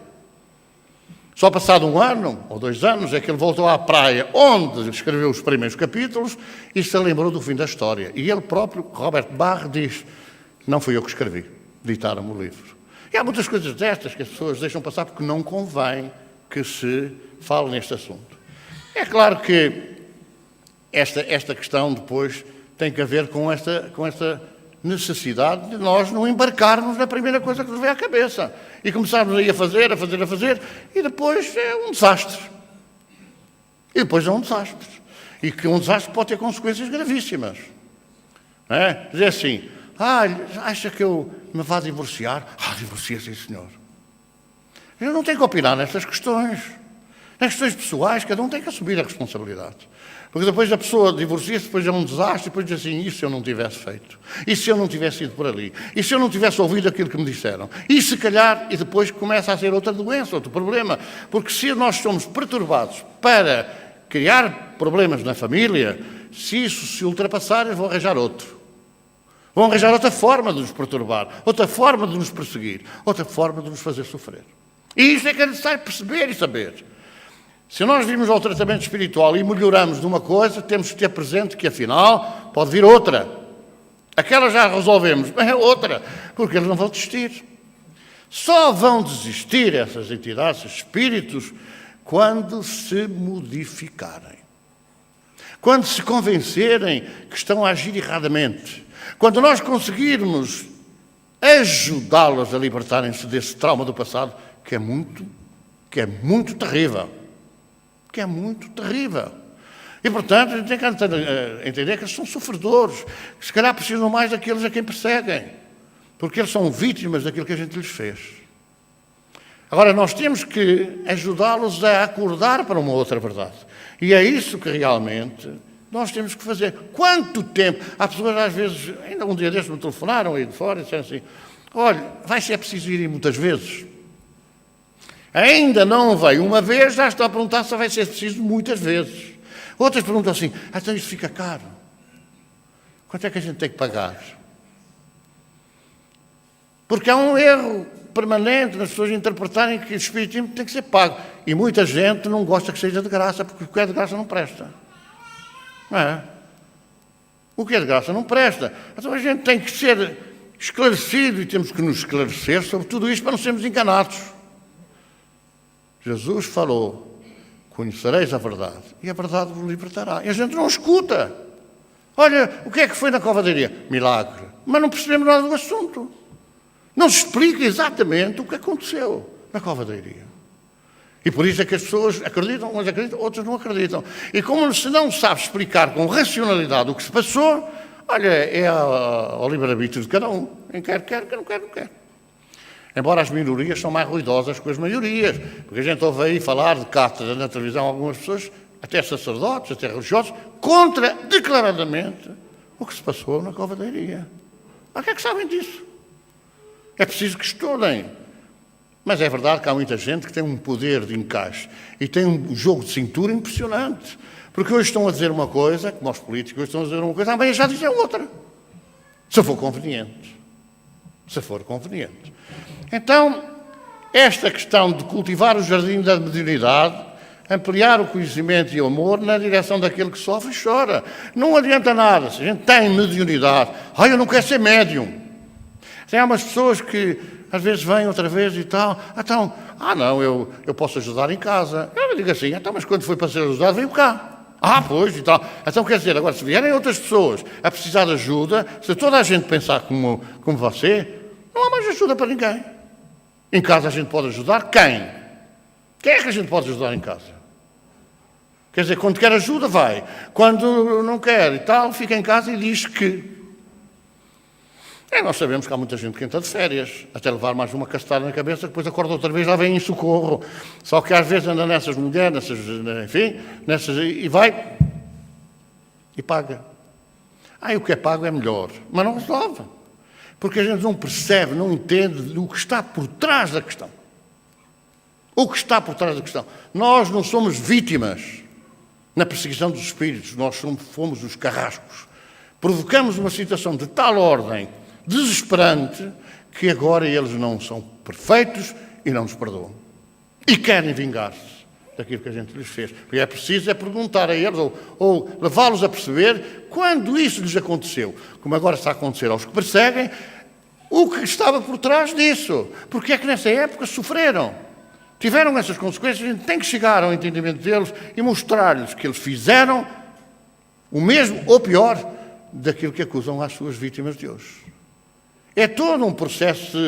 Só passado 1 ano ou 2 anos é que ele voltou à praia onde escreveu os primeiros capítulos e se lembrou do fim da história. E ele próprio, Robert Barre, diz: não fui eu que escrevi, ditaram-me o livro. E há muitas coisas destas que as pessoas deixam passar porque não convém que se fale neste assunto. É claro que esta questão depois tem que ver com esta necessidade de nós não embarcarmos na primeira coisa que nos vem à cabeça e começarmos aí a fazer, e depois é um desastre. E que um desastre pode ter consequências gravíssimas. Não é? Dizer assim: acha que eu me vá divorciar? Divorcia, sim, senhor. Eu não tenho que opinar nestas questões. Nas questões pessoais, cada um tem que assumir a responsabilidade. Porque depois a pessoa divorcia-se, depois é um desastre, depois diz assim: e se eu não tivesse feito? E se eu não tivesse ido por ali? E se eu não tivesse ouvido aquilo que me disseram? E se calhar, e depois começa a ser outra doença, outro problema. Porque se nós somos perturbados para criar problemas na família, se isso se ultrapassar, eles vão arranjar outro. Vão arranjar outra forma de nos perturbar, outra forma de nos perseguir, outra forma de nos fazer sofrer. E isso é que é necessário perceber e saber. Se nós vimos ao tratamento espiritual e melhoramos de uma coisa, temos que ter presente que, afinal, pode vir outra. Aquela já resolvemos, mas é outra, porque eles não vão desistir. Só vão desistir essas entidades, esses espíritos, quando se modificarem. Quando se convencerem que estão a agir erradamente. Quando nós conseguirmos ajudá-los a libertarem-se desse trauma do passado, que é muito terrível. Que é muito terrível. E, portanto, a gente tem que entender que eles são sofredores, que se calhar precisam mais daqueles a quem perseguem, porque eles são vítimas daquilo que a gente lhes fez. Agora, nós temos que ajudá-los a acordar para uma outra verdade. E é isso que realmente nós temos que fazer. Quanto tempo? Há pessoas, às vezes, ainda um dia destes me telefonaram aí de fora e disseram assim, olha, vai ser preciso ir muitas vezes. Ainda não veio uma vez, já está a perguntar se vai ser preciso muitas vezes. Outras perguntam assim, então isso fica caro. Quanto é que a gente tem que pagar? Porque há um erro permanente nas pessoas interpretarem que o espiritismo tem que ser pago. E muita gente não gosta que seja de graça, porque o que é de graça não presta. Não é? O que é de graça não presta. Então a gente tem que ser esclarecido e temos que nos esclarecer sobre tudo isto para não sermos enganados. Jesus falou, conhecereis a verdade, e a verdade vos libertará. E a gente não escuta. Olha, o que é que foi na covadeiria? Milagre. Mas não percebemos nada do assunto. Não se explica exatamente o que aconteceu na covadeiria. E por isso é que as pessoas acreditam, uns acreditam, outros não acreditam. E como se não sabe explicar com racionalidade o que se passou, olha, é ao livre-arbítrio de cada um. Quem quer, quer, quem não quer, não quer. Embora as minorias são mais ruidosas que as maiorias, porque a gente ouve aí falar de cátedra na televisão algumas pessoas, até sacerdotes, até religiosos, contra declaradamente o que se passou na covadeiria. Mas o que é que sabem disso? É preciso que estudem. Mas é verdade que há muita gente que tem um poder de encaixe e tem um jogo de cintura impressionante. Porque hoje estão a dizer uma coisa, como os políticos hoje estão a dizer uma coisa, amanhã já dizem outra. Se for conveniente. Se for conveniente. Então, esta questão de cultivar o jardim da mediunidade, ampliar o conhecimento e o amor na direção daquele que sofre e chora. Não adianta nada. Se a gente tem mediunidade, eu não quero ser médium. Tem umas pessoas que às vezes vêm outra vez e tal, então, não, eu posso ajudar em casa. Eu digo assim, então, mas quando foi para ser ajudado, veio cá. Pois, e tal. Então, quer dizer, agora, se vierem outras pessoas a precisar de ajuda, se toda a gente pensar como você, não há mais ajuda para ninguém. Em casa a gente pode ajudar quem? Quem é que a gente pode ajudar em casa? Quer dizer, quando quer ajuda, vai. Quando não quer e tal, fica em casa e diz que... nós sabemos que há muita gente que entra de férias, até levar mais uma castada na cabeça, depois acorda outra vez, já vem em socorro. Só que às vezes anda nessas mulheres, e vai e paga. O que é pago é melhor, mas não resolve. Porque a gente não percebe, não entende o que está por trás da questão. O que está por trás da questão. Nós não somos vítimas na perseguição dos espíritos, nós fomos os carrascos. Provocamos uma situação de tal ordem desesperante que agora eles não são perfeitos e não nos perdoam. E querem vingar-se daquilo que a gente lhes fez. E é preciso perguntar a eles ou levá-los a perceber quando isso lhes aconteceu, como agora está a acontecer aos que perseguem, o que estava por trás disso. Porque é que nessa época sofreram. Tiveram essas consequências, a gente tem que chegar ao entendimento deles e mostrar-lhes que eles fizeram o mesmo ou pior daquilo que acusam às suas vítimas de hoje. É todo um processo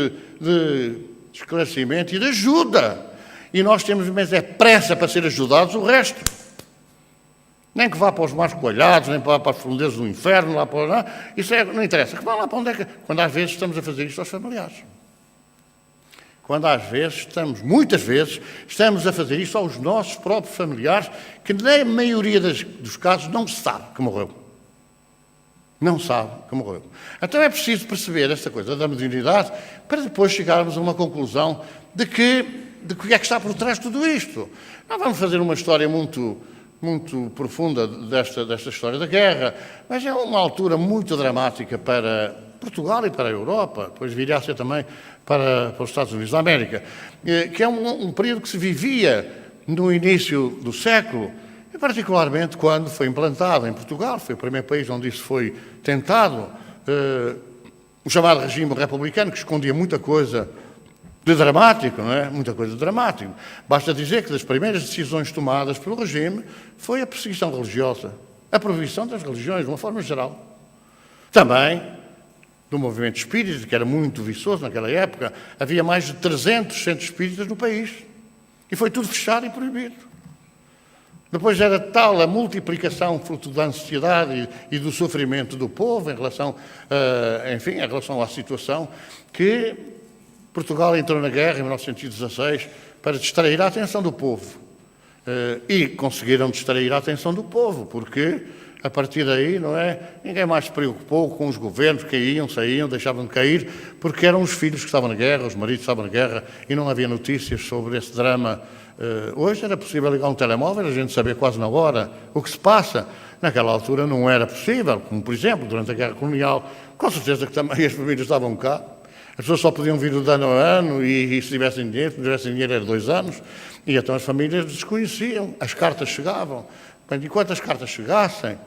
de esclarecimento e de ajuda. E nós temos, mas pressa para ser ajudados, o resto. Nem que vá para os mais coalhados, nem para as profundezas do inferno, lá para isso não interessa. Que vá lá para onde é que... Quando às vezes estamos a fazer isto aos familiares. Quando às vezes muitas vezes, estamos a fazer isto aos nossos próprios familiares, que na maioria dos casos não se sabe que morreu. Não sabe que morreu. Então é preciso perceber esta coisa da mediunidade para depois chegarmos a uma conclusão de que é que está por trás de tudo isto. Não vamos fazer uma história muito muito profunda desta história da guerra, mas é uma altura muito dramática para Portugal e para a Europa, depois viria a ser também para os Estados Unidos da América, que é um período que se vivia no início do século, e particularmente quando foi implantado em Portugal, foi o primeiro país onde isso foi tentado, o chamado regime republicano, que escondia muita coisa de dramático, não é? Muita coisa de dramático. Basta dizer que das primeiras decisões tomadas pelo regime foi a perseguição religiosa, a proibição das religiões, de uma forma geral. Também do movimento espírita, que era muito viçoso naquela época, havia mais de 300 centros espíritas no país. E foi tudo fechado e proibido. Depois era tal a multiplicação fruto da ansiedade e do sofrimento do povo em relação, enfim, em relação à situação, que Portugal entrou na guerra em 1916 para distrair a atenção do povo. E conseguiram distrair a atenção do povo, porque a partir daí, não é? Ninguém mais se preocupou com os governos que caíam, saíam, deixavam de cair, porque eram os filhos que estavam na guerra, os maridos que estavam na guerra, e não havia notícias sobre esse drama. Hoje era possível ligar um telemóvel, a gente saber quase na hora o que se passa. Naquela altura não era possível, como por exemplo, durante a Guerra Colonial, com certeza que também as famílias estavam cá. As pessoas só podiam vir de ano a ano e se tivessem dinheiro, se não tivessem dinheiro era 2 anos, e então as famílias desconheciam, as cartas chegavam. Enquanto as cartas chegassem,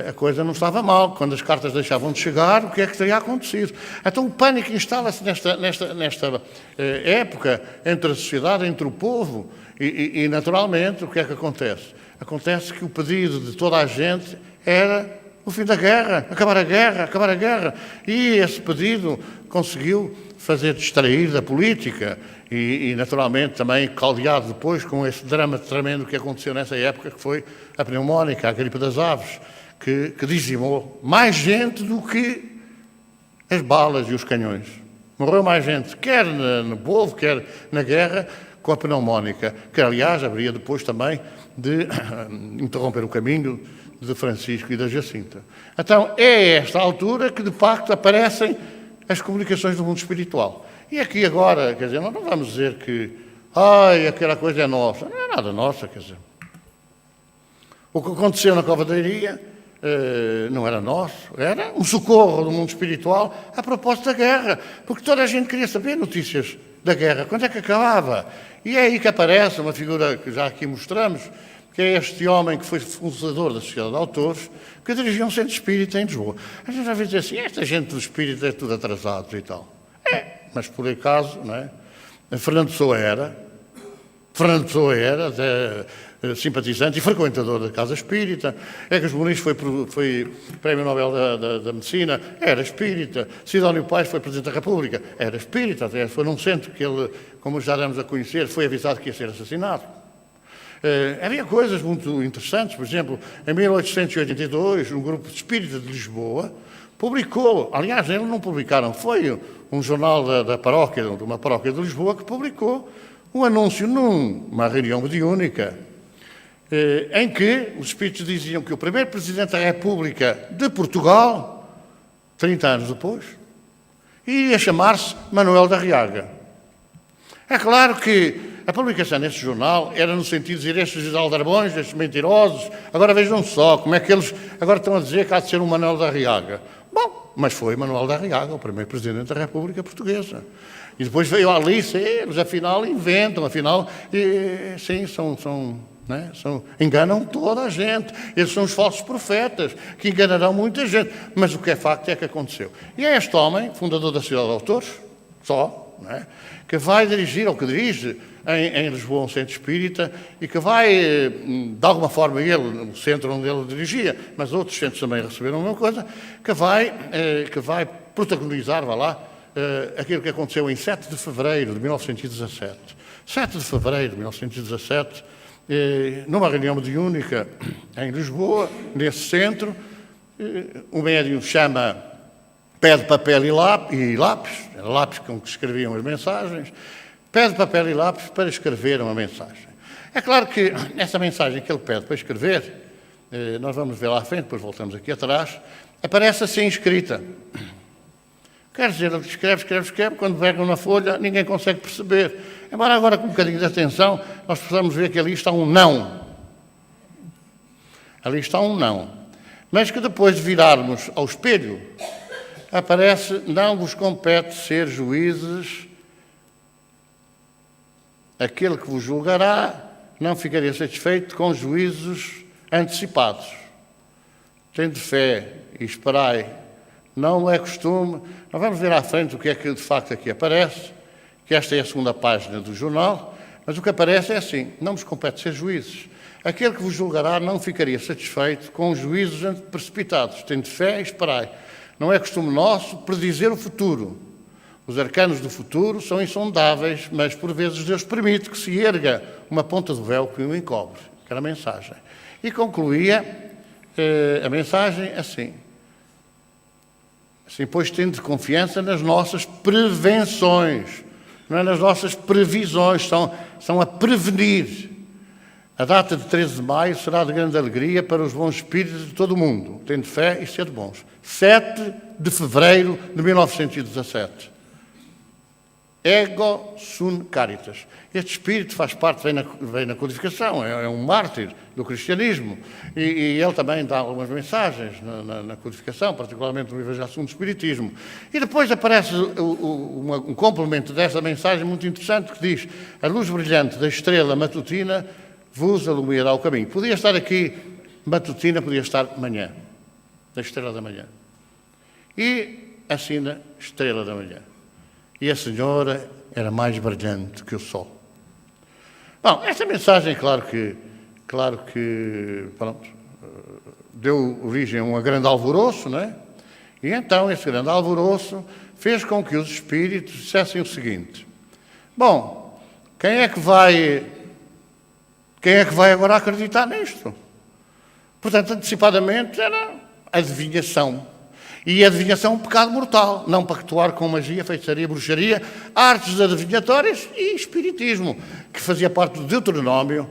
a coisa não estava mal. Quando as cartas deixavam de chegar, o que é que teria acontecido? Então o pânico instala-se nesta época entre a sociedade, entre o povo, e naturalmente o que é que acontece? Acontece que o pedido de toda a gente era o fim da guerra, acabar a guerra, acabar a guerra. E esse pedido conseguiu fazer distrair da política e naturalmente também caldeado depois com esse drama tremendo que aconteceu nessa época, que foi a pneumónica, a gripe das aves, que dizimou mais gente do que as balas e os canhões. Morreu mais gente, quer no povo, quer na guerra, com a pneumónica, que aliás haveria depois também de interromper o caminho de Francisco e da Jacinta. Então é esta altura que de facto aparecem as comunicações do mundo espiritual. E aqui agora, quer dizer, não vamos dizer que aquela coisa é nossa. Não é nada nossa, quer dizer. O que aconteceu na Covadeiria não era nosso, era um socorro do mundo espiritual a propósito da guerra, porque toda a gente queria saber notícias da guerra, quando é que acabava. E é aí que aparece uma figura que já aqui mostramos, que é este homem que foi fundador da Sociedade de Autores, que dirigia um centro espírita em Lisboa. A gente já vê dizer assim, esta gente do espírito é tudo atrasados e tal. Mas por acaso, não é? Fernando Pessoa era simpatizante e frequentador da Casa Espírita. Egas Muniz foi Prémio Nobel da Medicina, era espírita. Sidónio Pais foi Presidente da República, era espírita. Até foi num centro que ele, como já damos a conhecer, foi avisado que ia ser assassinado. Havia coisas muito interessantes. Por exemplo, em 1882, um grupo de espíritas de Lisboa publicou, aliás, eles não publicaram, foi um jornal da paróquia, de uma paróquia de Lisboa, que publicou um anúncio numa reunião mediúnica, em que os espíritos diziam que o primeiro Presidente da República de Portugal, 30 anos depois, iria chamar-se Manuel da Arriaga. É claro que a publicação nesse jornal era no sentido de dizer estes aldrabões, estes mentirosos, agora vejam só como é que eles agora estão a dizer que há de ser um Manuel da Arriaga. Bom, mas foi Manuel da Arriaga, o primeiro Presidente da República Portuguesa. E depois veio ali, eles afinal inventam, sim, enganam toda a gente. Eles são os falsos profetas, que enganarão muita gente. Mas o que é facto é que aconteceu. E é este homem, fundador da Sociedade de Autores, não é? Que vai dirigir, ou que dirige em Lisboa um centro espírita, e que vai, de alguma forma, o centro onde ele dirigia, mas outros centros também receberam a mesma coisa, que vai protagonizar, aquilo que aconteceu em 7 de fevereiro de 1917. 7 de fevereiro de 1917, numa reunião mediúnica em Lisboa, nesse centro, o médium pede papel e lápis, era lápis com que escreviam as mensagens, pede papel e lápis para escrever uma mensagem. É claro que essa mensagem que ele pede para escrever, nós vamos ver lá à frente, depois voltamos aqui atrás, aparece assim escrita. Quer dizer, ele escreve, quando pegam na folha, ninguém consegue perceber. Embora agora, com um bocadinho de atenção, nós possamos ver que ali está um não. Ali está um não. Mas que depois de virarmos ao espelho, aparece: não vos compete ser juízes, aquele que vos julgará não ficaria satisfeito com juízos antecipados. Tende fé e esperai. Não é costume. Nós vamos ver à frente o que é que de facto aqui aparece, que esta é a segunda página do jornal, mas o que aparece é assim: não vos compete ser juízes. Aquele que vos julgará não ficaria satisfeito com juízos precipitados. Tende fé e esperai. Não é costume nosso predizer o futuro. Os arcanos do futuro são insondáveis, mas por vezes Deus permite que se erga uma ponta do véu que o encobre. Que era a mensagem. E concluía a mensagem assim: pois tende confiança nas nossas prevenções, não é nas nossas previsões, são a prevenir. A data de 13 de maio será de grande alegria para os bons espíritos de todo o mundo. Tende fé e sede bons. 7 de fevereiro de 1917. Ego sum caritas. Este espírito faz parte, vem na codificação, é um mártir do cristianismo. E ele também dá algumas mensagens na codificação, particularmente no Evangelho segundo o Espiritismo. E depois aparece um complemento dessa mensagem muito interessante que diz: a luz brilhante da estrela matutina vos iluminará o caminho. Podia estar aqui matutina, podia estar manhã, da estrela da manhã. E assina estrela da manhã. E a senhora era mais brilhante que o sol. Bom, esta mensagem, claro que pronto, deu origem a um grande alvoroço, não é? E então esse grande alvoroço fez com que os espíritos dissessem o seguinte: bom, quem é que vai agora acreditar nisto? Portanto, antecipadamente era adivinhação. E a adivinhação é um pecado mortal. Não pactuar com magia, feitiçaria, bruxaria, artes adivinhatórias e espiritismo, que fazia parte do Deuteronômio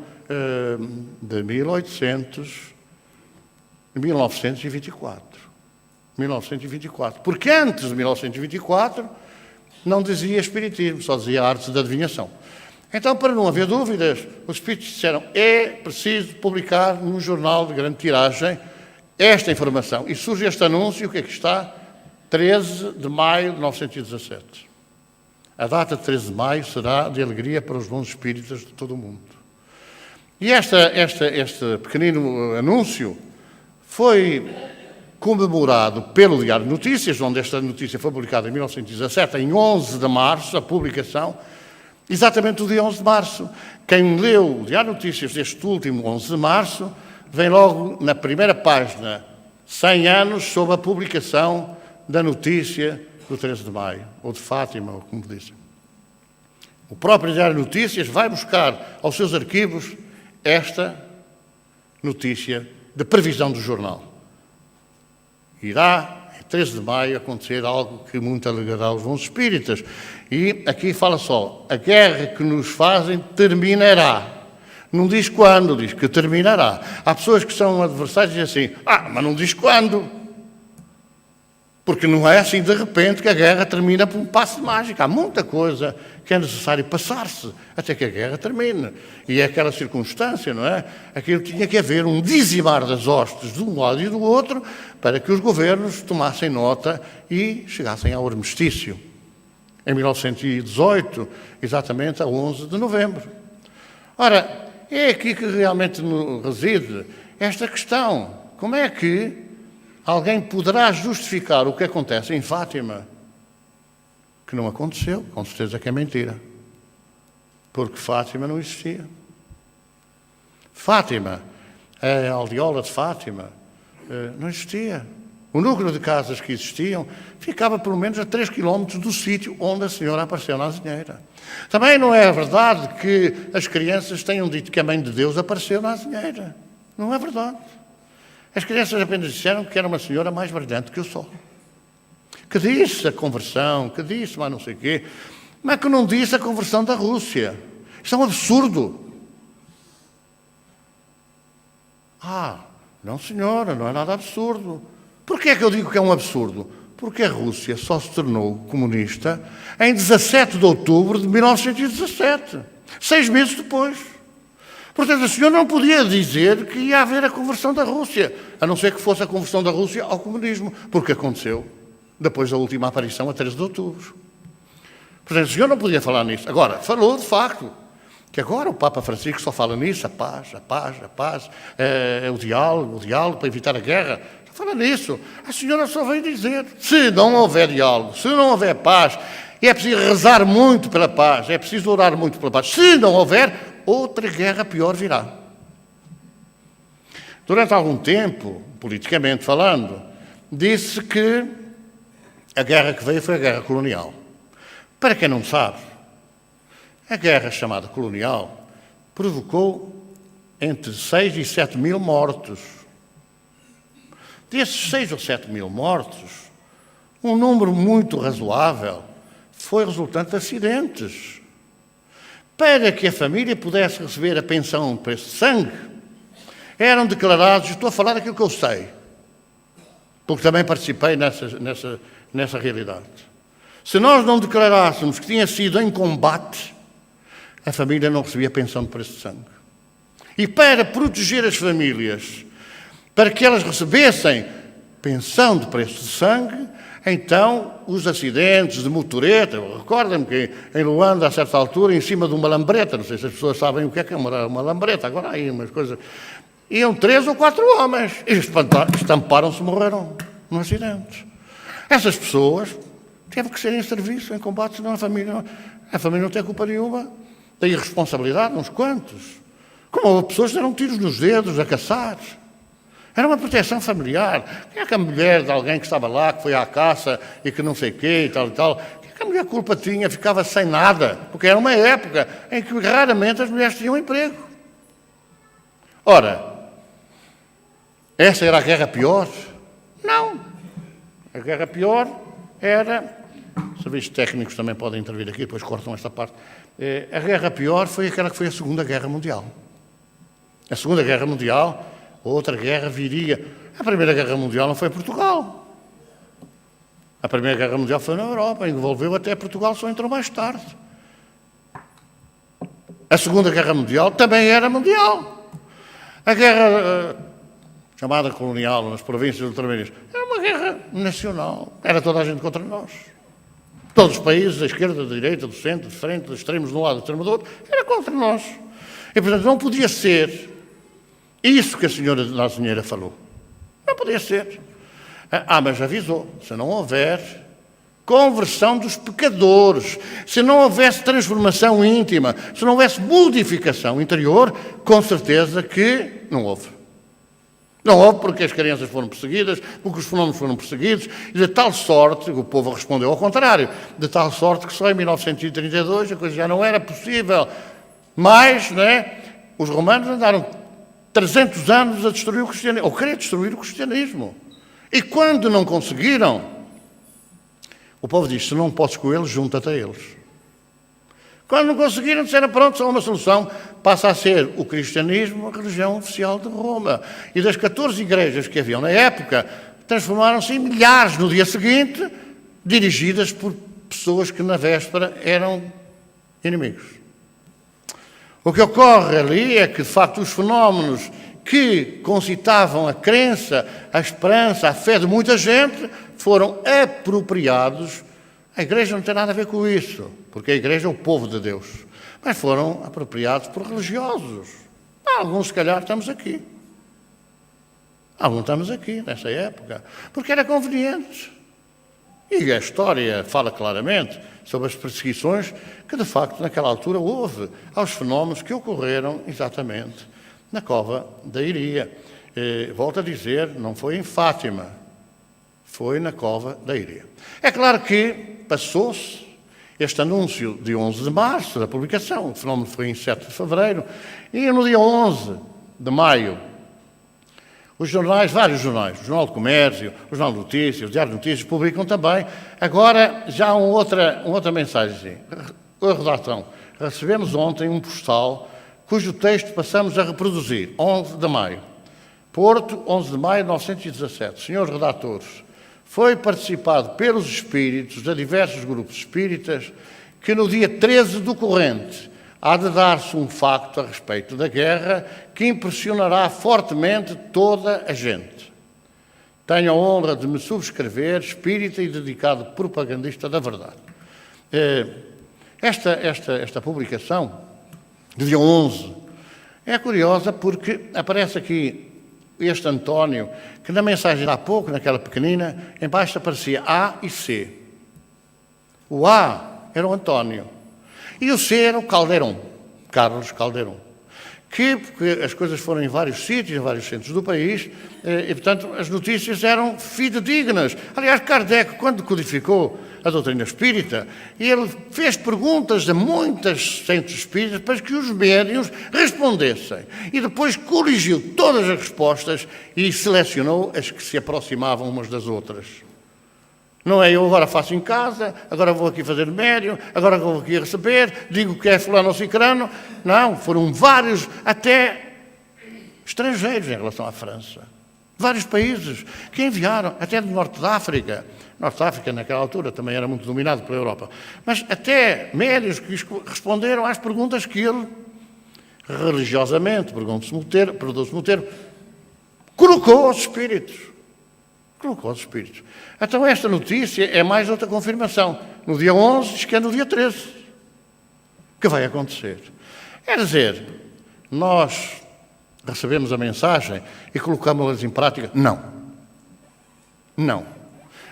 de 1924. Porque antes de 1924 não dizia espiritismo, só dizia artes de adivinhação. Então, para não haver dúvidas, os espíritos disseram: é preciso publicar num jornal de grande tiragem esta informação. E surge este anúncio, que aqui está: 13 de maio de 1917. A data de 13 de maio será de alegria para os bons espíritos de todo o mundo. E este pequenino anúncio foi comemorado pelo Diário de Notícias, onde esta notícia foi publicada em 1917, em 11 de março, a publicação, exatamente o dia 11 de março. Quem leu o Diário de Notícias deste último 11 de março, vem logo na primeira página: 100 anos sob a publicação da notícia do 13 de maio, ou de Fátima, ou como dizem. O próprio Diário de Notícias vai buscar aos seus arquivos esta notícia de previsão do jornal. Irá, em 13 de maio, acontecer algo que muito alegrará aos bons espíritas. E aqui fala só: a guerra que nos fazem terminará. Não diz quando, diz que terminará. Há pessoas que são adversários e dizem assim: mas não diz quando. Porque não é assim de repente que a guerra termina por um passe de mágica. Há muita coisa que é necessário passar-se até que a guerra termine. E é aquela circunstância, não é? Aquilo tinha que haver um dizimar das hostes de um lado e do outro para que os governos tomassem nota e chegassem ao armistício. Em 1918, exatamente a 11 de novembro. Ora, é aqui que realmente reside esta questão. Como é que alguém poderá justificar o que acontece em Fátima, que não aconteceu? Com certeza que é mentira. Porque Fátima não existia. Fátima, a aldeola de Fátima, não existia. O núcleo de casas que existiam ficava pelo menos a 3 quilómetros do sítio onde a senhora apareceu na azinheira. Também não é verdade que as crianças tenham dito que a Mãe de Deus apareceu na azinheira. Não é verdade. As crianças apenas disseram que era uma senhora mais brilhante que o sol. Que disse a conversão, que disse mas não sei o quê, mas que não disse a conversão da Rússia. Isto é um absurdo. Não senhora, não é nada absurdo. Porquê é que eu digo que é um absurdo? Porque a Rússia só se tornou comunista em 17 de outubro de 1917. 6 meses depois. Portanto, o senhor não podia dizer que ia haver a conversão da Rússia, a não ser que fosse a conversão da Rússia ao comunismo, porque aconteceu depois da última aparição, a 13 de outubro. Portanto, o senhor não podia falar nisso. Agora, falou de facto que agora o Papa Francisco só fala nisso, a paz, é o diálogo para evitar a guerra. Só fala nisso. A senhora só veio dizer, se não houver diálogo, se não houver paz, é preciso rezar muito pela paz, é preciso orar muito pela paz. Se não houver, outra guerra pior virá. Durante algum tempo, politicamente falando, disse que a guerra que veio foi a guerra colonial. Para quem não sabe, a guerra chamada colonial provocou entre 6 e 7 mil mortos. Desses 6 ou 7 mil mortos, um número muito razoável foi resultante de acidentes. Para que a família pudesse receber a pensão por esse sangue, eram declarados, estou a falar daquilo que eu sei, porque também participei nessa realidade. Se nós não declarássemos que tinha sido em combate, a família não recebia pensão de preço de sangue. E para proteger as famílias, para que elas recebessem pensão de preço de sangue, então os acidentes de motoreta, recordem-me que em Luanda, a certa altura, em cima de uma lambreta, não sei se as pessoas sabem o que é uma lambreta, agora há aí umas coisas, iam 3 ou 4 homens, e estamparam-se e morreram num acidente. Essas pessoas teve que ser em serviço, em combate, senão a família não tem culpa nenhuma da irresponsabilidade de uns quantos. Como houve pessoas que deram tiros nos dedos a caçar. Era uma proteção familiar. Quem é que a mulher de alguém que estava lá, que foi à caça e que não sei o quê e tal, quem é que a mulher culpa tinha? Ficava sem nada, porque era uma época em que raramente as mulheres tinham emprego. Ora, essa era a guerra pior? Não. A guerra pior era... Serviços técnicos também podem intervir aqui, depois cortam esta parte. A guerra pior foi aquela que foi a Segunda Guerra Mundial. A Segunda Guerra Mundial, outra guerra viria. A Primeira Guerra Mundial não foi em Portugal. A Primeira Guerra Mundial foi na Europa, envolveu até Portugal, só entrou mais tarde. A Segunda Guerra Mundial também era mundial. A guerra chamada colonial nas províncias ultramarinas era uma guerra nacional. Era toda a gente contra nós. Todos os países, da esquerda, da direita, do centro, de frente, dos extremos de um lado, do extremo do outro, era contra nós. E, portanto, não podia ser isso que a senhora Lazinheira falou. Não podia ser. Mas avisou, se não houver conversão dos pecadores, se não houvesse transformação íntima, se não houvesse modificação interior, com certeza que não houve. Não houve porque as crianças foram perseguidas, porque os fenómenos foram perseguidos, e de tal sorte, o povo respondeu ao contrário, de tal sorte que só em 1932 a coisa já não era possível. Mas, os romanos andaram 300 anos a destruir o cristianismo, ou querer destruir o cristianismo. E quando não conseguiram, o povo diz, se não podes com eles, junta-te a eles. Quando não conseguiram, disseram, pronto, só uma solução, passa a ser o cristianismo a religião oficial de Roma. E das 14 igrejas que haviam na época, transformaram-se em milhares no dia seguinte, dirigidas por pessoas que na véspera eram inimigos. O que ocorre ali é que, de facto, os fenómenos que concitavam a crença, a esperança, a fé de muita gente, foram apropriados. A Igreja não tem nada a ver com isso, porque a Igreja é o povo de Deus. Mas foram apropriados por religiosos. Alguns, se calhar, estamos aqui. Alguns estamos aqui, nessa época, porque era conveniente. E a história fala claramente sobre as perseguições que, de facto, naquela altura houve aos fenómenos que ocorreram exatamente na cova da Iria. Volto a dizer, não foi em Fátima, foi na cova da Iria. É claro que passou-se este anúncio de 11 de março, da publicação, o fenómeno foi em 7 de fevereiro, e no dia 11 de maio, os jornais, vários jornais, o Jornal do Comércio, o Jornal de Notícias, o Diário de Notícias, publicam também. Agora, já outra mensagem. A redação. Recebemos ontem um postal cujo texto passamos a reproduzir. 11 de maio. Porto, 11 de maio de 1917. Senhores redatores, foi participado pelos espíritos de diversos grupos espíritas que no dia 13 do corrente há de dar-se um facto a respeito da guerra que impressionará fortemente toda a gente. Tenho a honra de me subscrever, espírita e dedicado propagandista da verdade. Esta publicação, do dia 11, é curiosa porque aparece aqui este António, que na mensagem de há pouco, naquela pequenina, em baixo aparecia A e C. O A era o António e o C era o Caldeirão, Carlos Caldeirão, porque as coisas foram em vários sítios, em vários centros do país, e, portanto, as notícias eram fidedignas. Aliás, Kardec, quando codificou a doutrina espírita, ele fez perguntas a muitos centros espíritas para que os médiuns respondessem. E depois coligiu todas as respostas e selecionou as que se aproximavam umas das outras. Não é eu agora faço em casa, agora vou aqui fazer médium, agora vou aqui receber, digo que é fulano ou cicrano. Não, foram vários, até estrangeiros em relação à França. Vários países que enviaram, até do Norte da África. Norte da África, naquela altura, também era muito dominado pela Europa. Mas até médios que responderam às perguntas que ele, religiosamente, perguntou-se Monteiro, colocou aos espíritos. Colocou aos espíritos. Então esta notícia é mais outra confirmação. No dia 11, diz que é no dia 13 que vai acontecer. É dizer, nós recebemos a mensagem e colocamos-las em prática? Não. Não.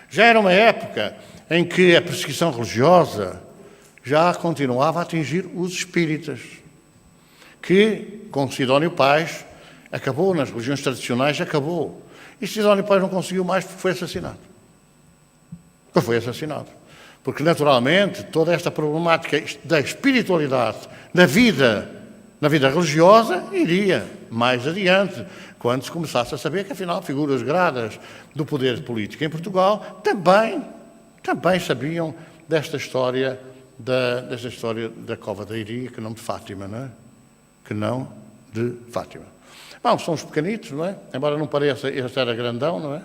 Já era uma época em que a perseguição religiosa já continuava a atingir os espíritas, que, com Sidónio Paz, acabou nas religiões tradicionais, acabou. E Sidónio Paz não conseguiu mais porque foi assassinado. Foi assassinado. Porque, naturalmente, toda esta problemática da espiritualidade, na vida religiosa, iria mais adiante, quando se começasse a saber que, afinal, figuras gradas do poder político em Portugal também sabiam desta história da Cova da Iria, que não de Fátima, não é? Que não de Fátima. Bom, são os pequenitos, não é? Embora não pareça, este era grandão, não é?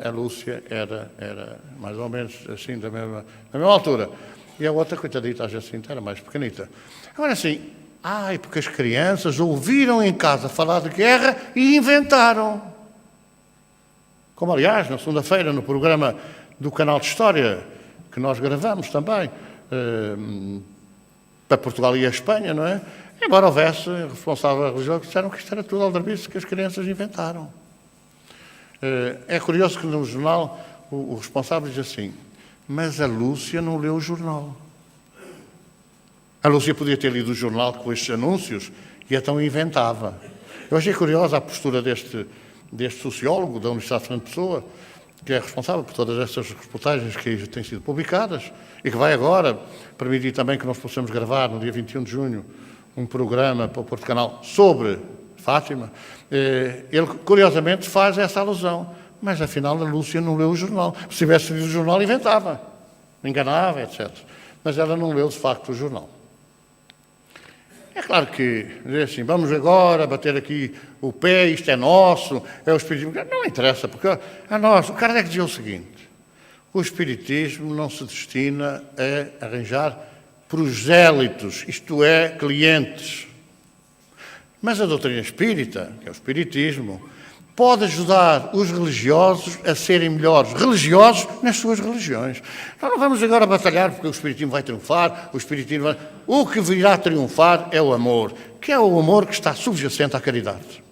A Lúcia era mais ou menos assim, da mesma altura. E a outra, coitadita, a Jacinta, era mais pequenita. Agora, assim, porque as crianças ouviram em casa falar de guerra e inventaram. Como, aliás, na segunda-feira, no programa do Canal de História, que nós gravamos também, para Portugal e a Espanha, não é? Embora houvesse responsáveis religiosos que disseram que isto era tudo aldrabice que as crianças inventaram. É curioso que no jornal o responsável diz assim, mas a Lúcia não leu o jornal. A Lúcia podia ter lido o jornal com estes anúncios e então inventava. Eu achei curiosa a postura deste sociólogo da Universidade de Fernando Pessoa, que é responsável por todas estas reportagens que têm sido publicadas e que vai agora permitir também que nós possamos gravar no dia 21 de junho um programa para o Porto Canal sobre Fátima. Ele, curiosamente, faz essa alusão. Mas, afinal, a Lúcia não leu o jornal. Se tivesse lido o jornal, inventava. Enganava, etc. Mas ela não leu, de facto, o jornal. É claro que, dizer assim, vamos agora bater aqui o pé, isto é nosso, é o Espiritismo. Não interessa, porque a nós, o Kardec dizia o seguinte, o Espiritismo não se destina a arranjar prosélitos, isto é, clientes. Mas a doutrina espírita, que é o Espiritismo, pode ajudar os religiosos a serem melhores religiosos nas suas religiões. Nós não vamos agora batalhar porque o Espiritismo vai triunfar, o que virá a triunfar é o amor, que é o amor que está subjacente à caridade.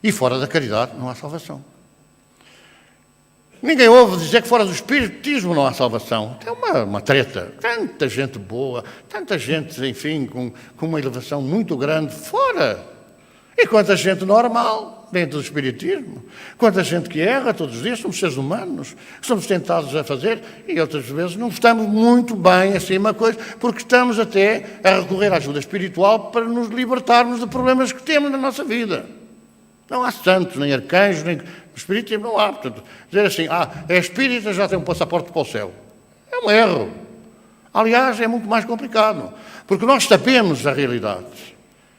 E fora da caridade não há salvação. Ninguém ouve dizer que fora do Espiritismo não há salvação. É uma treta. Tanta gente boa, tanta gente, enfim, com uma elevação muito grande fora. E quanta gente normal dentro do Espiritismo. Quanta gente que erra todos os dias. Somos seres humanos, somos tentados a fazer e outras vezes não estamos muito bem assim uma coisa, porque estamos até a recorrer à ajuda espiritual para nos libertarmos de problemas que temos na nossa vida. Não há santos, nem arcanjos, nem... O Espiritismo não há. Portanto, dizer assim, é espírita, já tem um passaporte para o céu. É um erro. Aliás, é muito mais complicado, porque nós sabemos a realidade.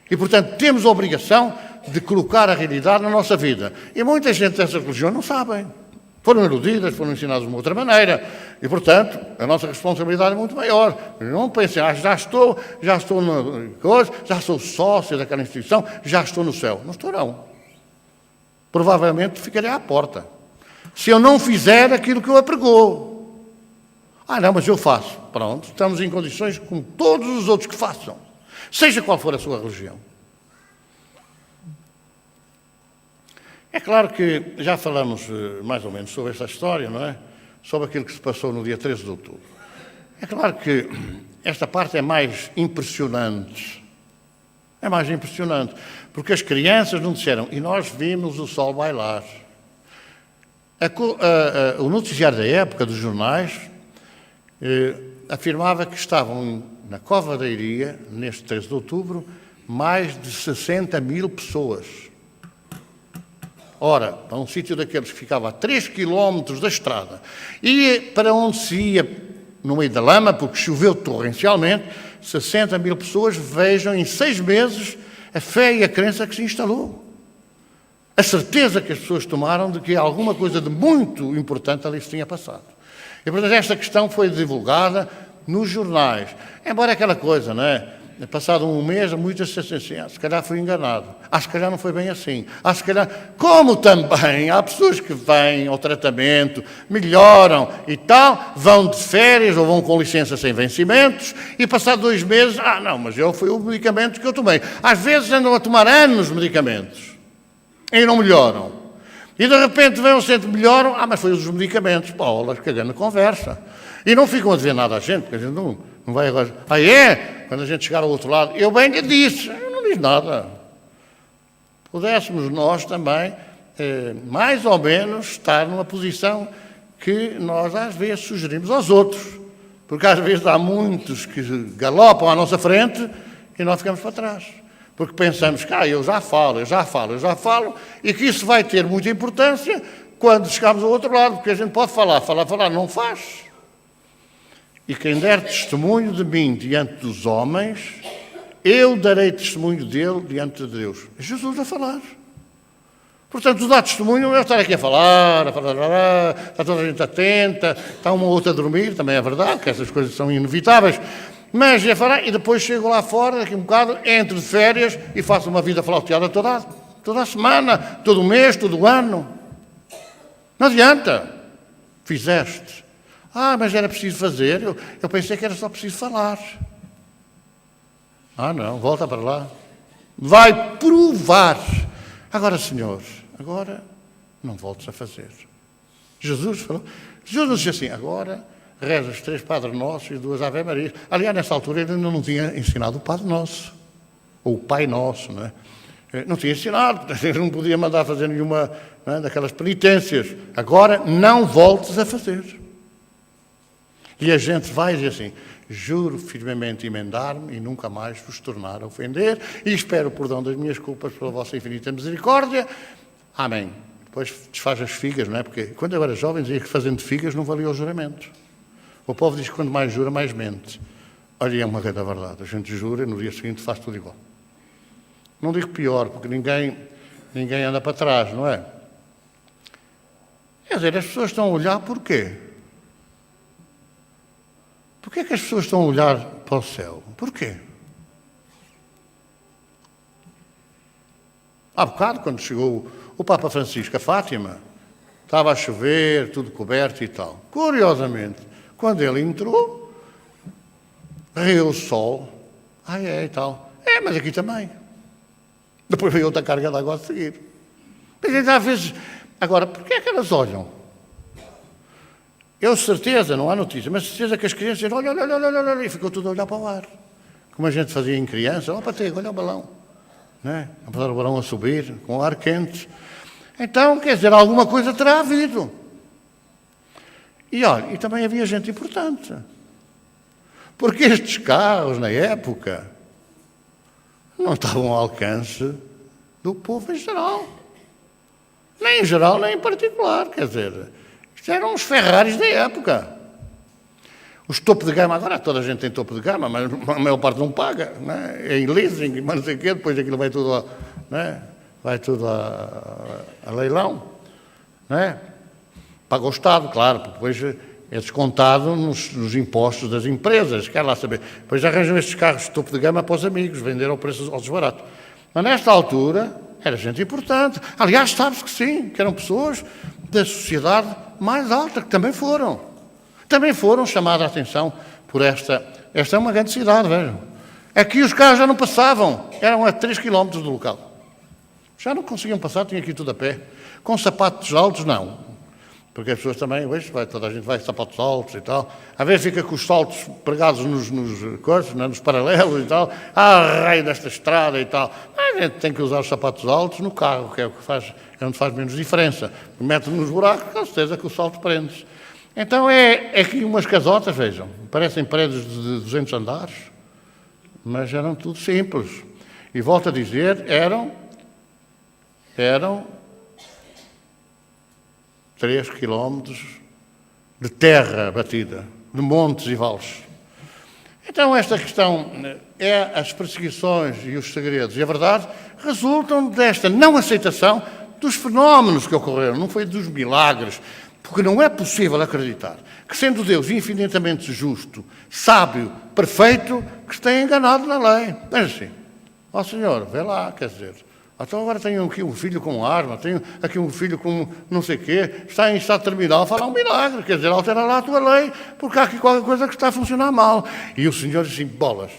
E, portanto, temos a obrigação de colocar a realidade na nossa vida. E muita gente dessas religiões não sabem. Foram iludidas, foram ensinadas de uma outra maneira. E, portanto, a nossa responsabilidade é muito maior. Não pensem, já estou na coisa, já sou sócio daquela instituição, já estou no céu. Não estou, não. Provavelmente ficarei à porta. Se eu não fizer aquilo que eu apregou. Não, mas eu faço. Pronto, estamos em condições como todos os outros que façam. Seja qual for a sua religião. É claro que já falamos mais ou menos sobre esta história, não é? Sobre aquilo que se passou no dia 13 de outubro. É claro que esta parte é mais impressionante. É mais impressionante. Porque as crianças não disseram, e nós vimos o sol bailar. O noticiário da época, dos jornais, afirmava que estavam na Cova da Iria, neste 13 de outubro, mais de 60 mil pessoas. Ora, para um sítio daqueles que ficava a 3 quilómetros da estrada, e para onde se ia, no meio da lama, porque choveu torrencialmente, 60 mil pessoas, vejam, em 6 meses, a fé e a crença que se instalou. A certeza que as pessoas tomaram de que alguma coisa de muito importante ali se tinha passado. E, portanto, esta questão foi divulgada nos jornais. Embora aquela coisa, não é? Passado um mês, muitas dizem assim, se calhar fui enganado. Se calhar não foi bem assim. Se calhar... Como também há pessoas que vêm ao tratamento, melhoram e tal, vão de férias ou vão com licença sem vencimentos e passado 2 meses, não, mas foi o medicamento que eu tomei. Às vezes andam a tomar anos medicamentos e não melhoram. E de repente vêm ao centro, melhoram, mas foi os medicamentos. Paulas, que grande conversa. E não ficam a dizer nada à gente, porque a gente não vai agora... Quando a gente chegar ao outro lado, eu bem lhe disse, eu não disse nada. Pudéssemos nós também, mais ou menos, estar numa posição que nós às vezes sugerimos aos outros. Porque às vezes há muitos que galopam à nossa frente e nós ficamos para trás. Porque pensamos que eu já falo, e que isso vai ter muita importância quando chegarmos ao outro lado, porque a gente pode falar, não faz. E quem der testemunho de mim diante dos homens, eu darei testemunho dele diante de Deus. É Jesus a falar. Portanto, o dar testemunho não é estar aqui a falar, está toda a gente atenta, está uma ou outra a dormir, também é verdade, que essas coisas são inevitáveis, mas é falar, e depois chego lá fora, daqui um bocado, entro de férias e faço uma vida flauteada toda a semana, todo o mês, todo o ano. Não adianta. Fizeste. Mas era preciso fazer. Eu pensei que era só preciso falar. Não, volta para lá. Vai provar. Agora, Senhor, não voltes a fazer. Jesus falou. Jesus disse assim, agora reza os 3 Padre Nossos e 2 Ave Maria. Aliás, nessa altura ele ainda não tinha ensinado o Padre Nosso. Ou o Pai Nosso, não é? Não tinha ensinado, ele não podia mandar fazer nenhuma daquelas penitências. Agora, não voltes a fazer. E a gente vai dizer assim, juro firmemente emendar-me e nunca mais vos tornar a ofender e espero o perdão das minhas culpas pela vossa infinita misericórdia. Amém. Depois desfaz as figas, não é? Porque quando eu era jovem dizia que fazendo figas não valia o juramento. O povo diz que quanto mais jura, mais mente. Olha, é uma grande verdade. A gente jura e no dia seguinte faz tudo igual. Não digo pior, porque ninguém anda para trás, não é? Quer dizer, as pessoas estão a olhar porquê? Porquê é que as pessoas estão a olhar para o céu? Porquê? Há bocado, quando chegou o Papa Francisco a Fátima, estava a chover, tudo coberto e tal. Curiosamente, quando ele entrou, raiou o sol. E tal. Mas aqui também. Depois veio outra carga de água a seguir. Mas às vezes... Agora, porquê é que elas olham? Eu certeza, não há notícia, mas certeza que as crianças dizem, olha, e ficou tudo a olhar para o ar. Como a gente fazia em criança, olha o balão. Não é? A passar o balão a subir, com o ar quente. Então, quer dizer, alguma coisa terá havido. E olha, e também havia gente importante. Porque estes carros, na época, não estavam ao alcance do povo em geral. Nem em geral, nem em particular. Quer dizer, isto eram os Ferraris da época. Os topo de gama, agora toda a gente tem topo de gama, mas a maior parte não paga. Não é? É em leasing, mas não sei o quê, depois aquilo vai tudo a leilão. Não é? paga o Estado, claro, porque depois é descontado nos impostos das empresas, quer lá saber. Depois arranjam estes carros de topo de gama para os amigos, vender ao preço ao desbarato. Mas nesta altura era gente importante. Aliás, sabe-se que sim, que eram pessoas da sociedade mais alta, que também foram chamadas a atenção por esta é uma grande cidade, vejam. Aqui os carros já não passavam, eram a 3 km do local. Já não conseguiam passar, tinham aqui tudo a pé. Com sapatos altos, não. Porque as pessoas também, hoje, toda a gente vai com sapatos altos e tal. Às vezes fica com os saltos pregados nos paralelos e tal. Raio desta estrada e tal. Mas a gente tem que usar os sapatos altos no carro, que é o que faz, é onde faz menos diferença. Mete nos buracos, com certeza que o salto prende-se. Então é aqui umas casotas, vejam, parecem prédios de 200 andares, mas eram tudo simples. E volto a dizer, eram 3 quilómetros de terra batida, de montes e vales. Então esta questão é as perseguições e os segredos, e a verdade, resultam desta não aceitação dos fenómenos que ocorreram, não foi dos milagres, porque não é possível acreditar que, sendo Deus infinitamente justo, sábio, perfeito, que se tenha enganado na lei. Mas assim, ó Senhor, vê lá, quer dizer, então agora tenho aqui um filho com arma, tenho aqui um filho com não sei o quê, está em estado terminal, fala um milagre, quer dizer, altera lá a tua lei, porque há aqui qualquer coisa que está a funcionar mal. E o Senhor diz assim, bolas,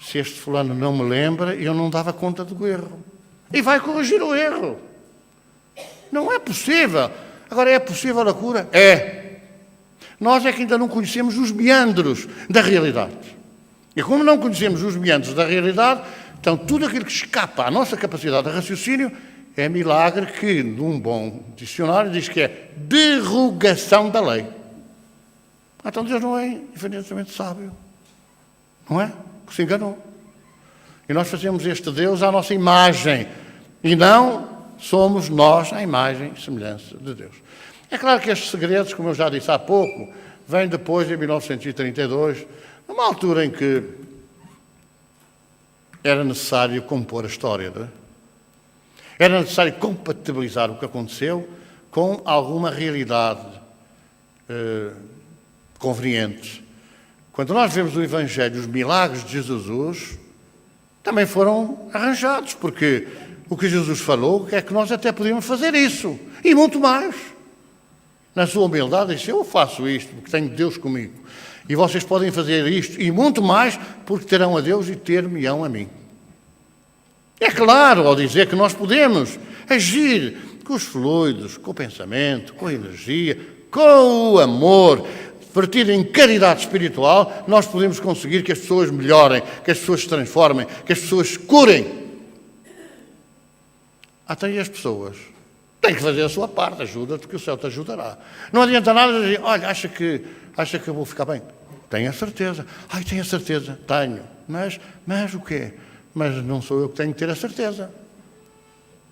se este fulano não me lembra, eu não dava conta do erro. E vai corrigir o erro. Não é possível. Agora, é possível a cura? É. Nós é que ainda não conhecemos os meandros da realidade. E como não conhecemos os meandros da realidade, então tudo aquilo que escapa à nossa capacidade de raciocínio é milagre que, num bom dicionário, diz que é derrogação da lei. Então Deus não é infinitamente sábio. Não é? Porque se enganou. E nós fazemos este Deus à nossa imagem. E não somos nós a imagem e semelhança de Deus. É claro que estes segredos, como eu já disse há pouco, vêm depois, em 1932, numa altura em que era necessário compor a história. Não é? Era necessário compatibilizar o que aconteceu com alguma realidade conveniente. Quando nós vemos no Evangelho os milagres de Jesus, também foram arranjados, porque o que Jesus falou é que nós até podíamos fazer isso, e muito mais. Na sua humildade, disse, eu faço isto, porque tenho Deus comigo. E vocês podem fazer isto, e muito mais, porque terão a Deus e ter-me-ão a mim. É claro, ao dizer que nós podemos agir com os fluidos, com o pensamento, com a energia, com o amor, vertido em caridade espiritual, nós podemos conseguir que as pessoas melhorem, que as pessoas se transformem, que as pessoas se curem. Até aí as pessoas têm que fazer a sua parte, ajuda-te que o céu te ajudará. Não adianta nada dizer, olha, acha que eu vou ficar bem? Tenho a certeza. Ai, tenho a certeza. Tenho. Mas o quê? Mas não sou eu que tenho que ter a certeza.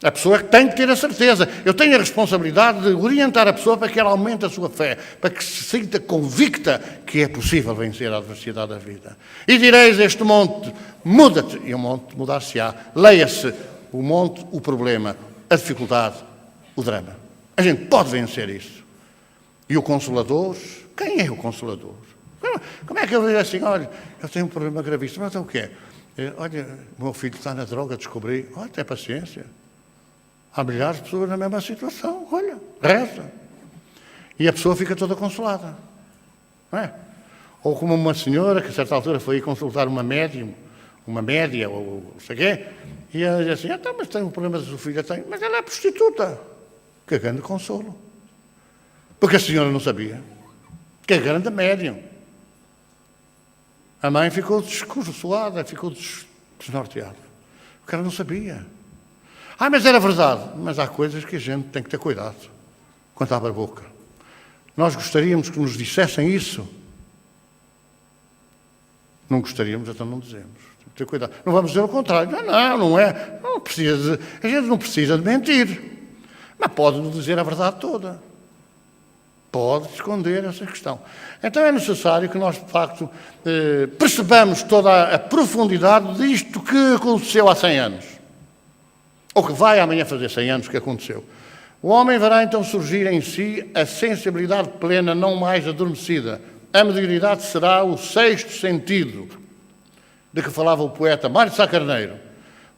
A pessoa é que tem que ter a certeza. Eu tenho a responsabilidade de orientar a pessoa para que ela aumente a sua fé, para que se sinta convicta que é possível vencer a adversidade da vida. E direis a este monte, muda-te. E o monte mudar-se-á. Leia-se o monte, o problema, a dificuldade, o drama. A gente pode vencer isso. E o Consolador, quem é o Consolador? Como é que eu vejo assim, olha, eu tenho um problema gravíssimo, mas então o quê? Olha, o meu filho está na droga, descobri. Olha, tem paciência. Há milhares de pessoas na mesma situação. Olha, reza. E a pessoa fica toda consolada. Não é? Ou como uma senhora que a certa altura foi consultar uma médium, uma média, ou não sei o quê, e ela diz assim, então, mas tem um problema da sua filha, tem. Mas ela é prostituta. Que grande consolo. Porque a senhora não sabia. Que grande médium. A mãe ficou desconsolada, ficou desnorteada. Porque ela não sabia. Mas era verdade. Mas há coisas que a gente tem que ter cuidado quando abre a boca. Nós gostaríamos que nos dissessem isso. Não gostaríamos, então não dizemos. Tem que ter cuidado. Não vamos dizer o contrário. Não é. Não precisa a gente não precisa de mentir. Mas pode-nos dizer a verdade toda. Pode esconder essa questão. Então é necessário que nós, de facto, percebamos toda a profundidade disto que aconteceu há 100 anos. Ou que vai amanhã fazer 100 anos que aconteceu. O homem verá então surgir em si a sensibilidade plena, não mais adormecida. A mediunidade será o sexto sentido de que falava o poeta Mário de Sá Carneiro,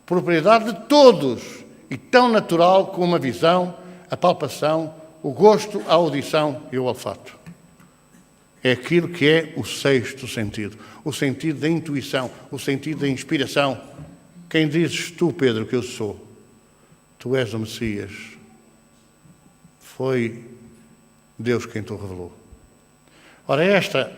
propriedade de todos e tão natural como a visão, a palpação, o gosto, a audição e o olfato. É aquilo que é o sexto sentido, o sentido da intuição, o sentido da inspiração. Quem dizes tu, Pedro, que eu sou? Tu és o Messias. Foi Deus quem te o revelou. Ora, é esta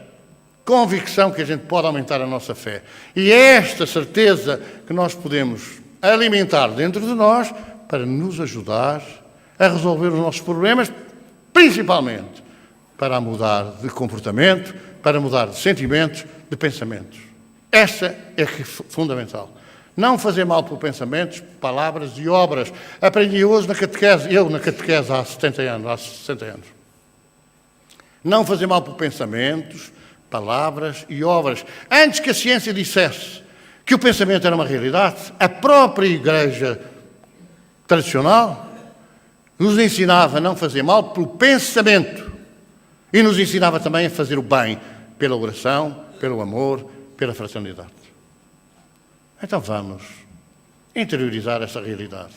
convicção que a gente pode aumentar a nossa fé. E é esta certeza que nós podemos alimentar dentro de nós para nos ajudar a resolver os nossos problemas, principalmente para mudar de comportamento, para mudar de sentimentos, de pensamentos. Essa é fundamental. Não fazer mal por pensamentos, palavras e obras. Aprendi hoje na catequese, há 70 anos, há 60 anos. Não fazer mal por pensamentos, palavras e obras. Antes que a ciência dissesse que o pensamento era uma realidade, a própria Igreja tradicional nos ensinava a não fazer mal pelo pensamento e nos ensinava também a fazer o bem pela oração, pelo amor, pela fraternidade. Então vamos interiorizar essa realidade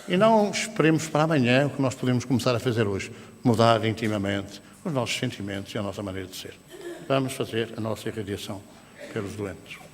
e não esperemos para amanhã o que nós podemos começar a fazer hoje, mudar intimamente os nossos sentimentos e a nossa maneira de ser. Vamos fazer a nossa irradiação pelos doentes.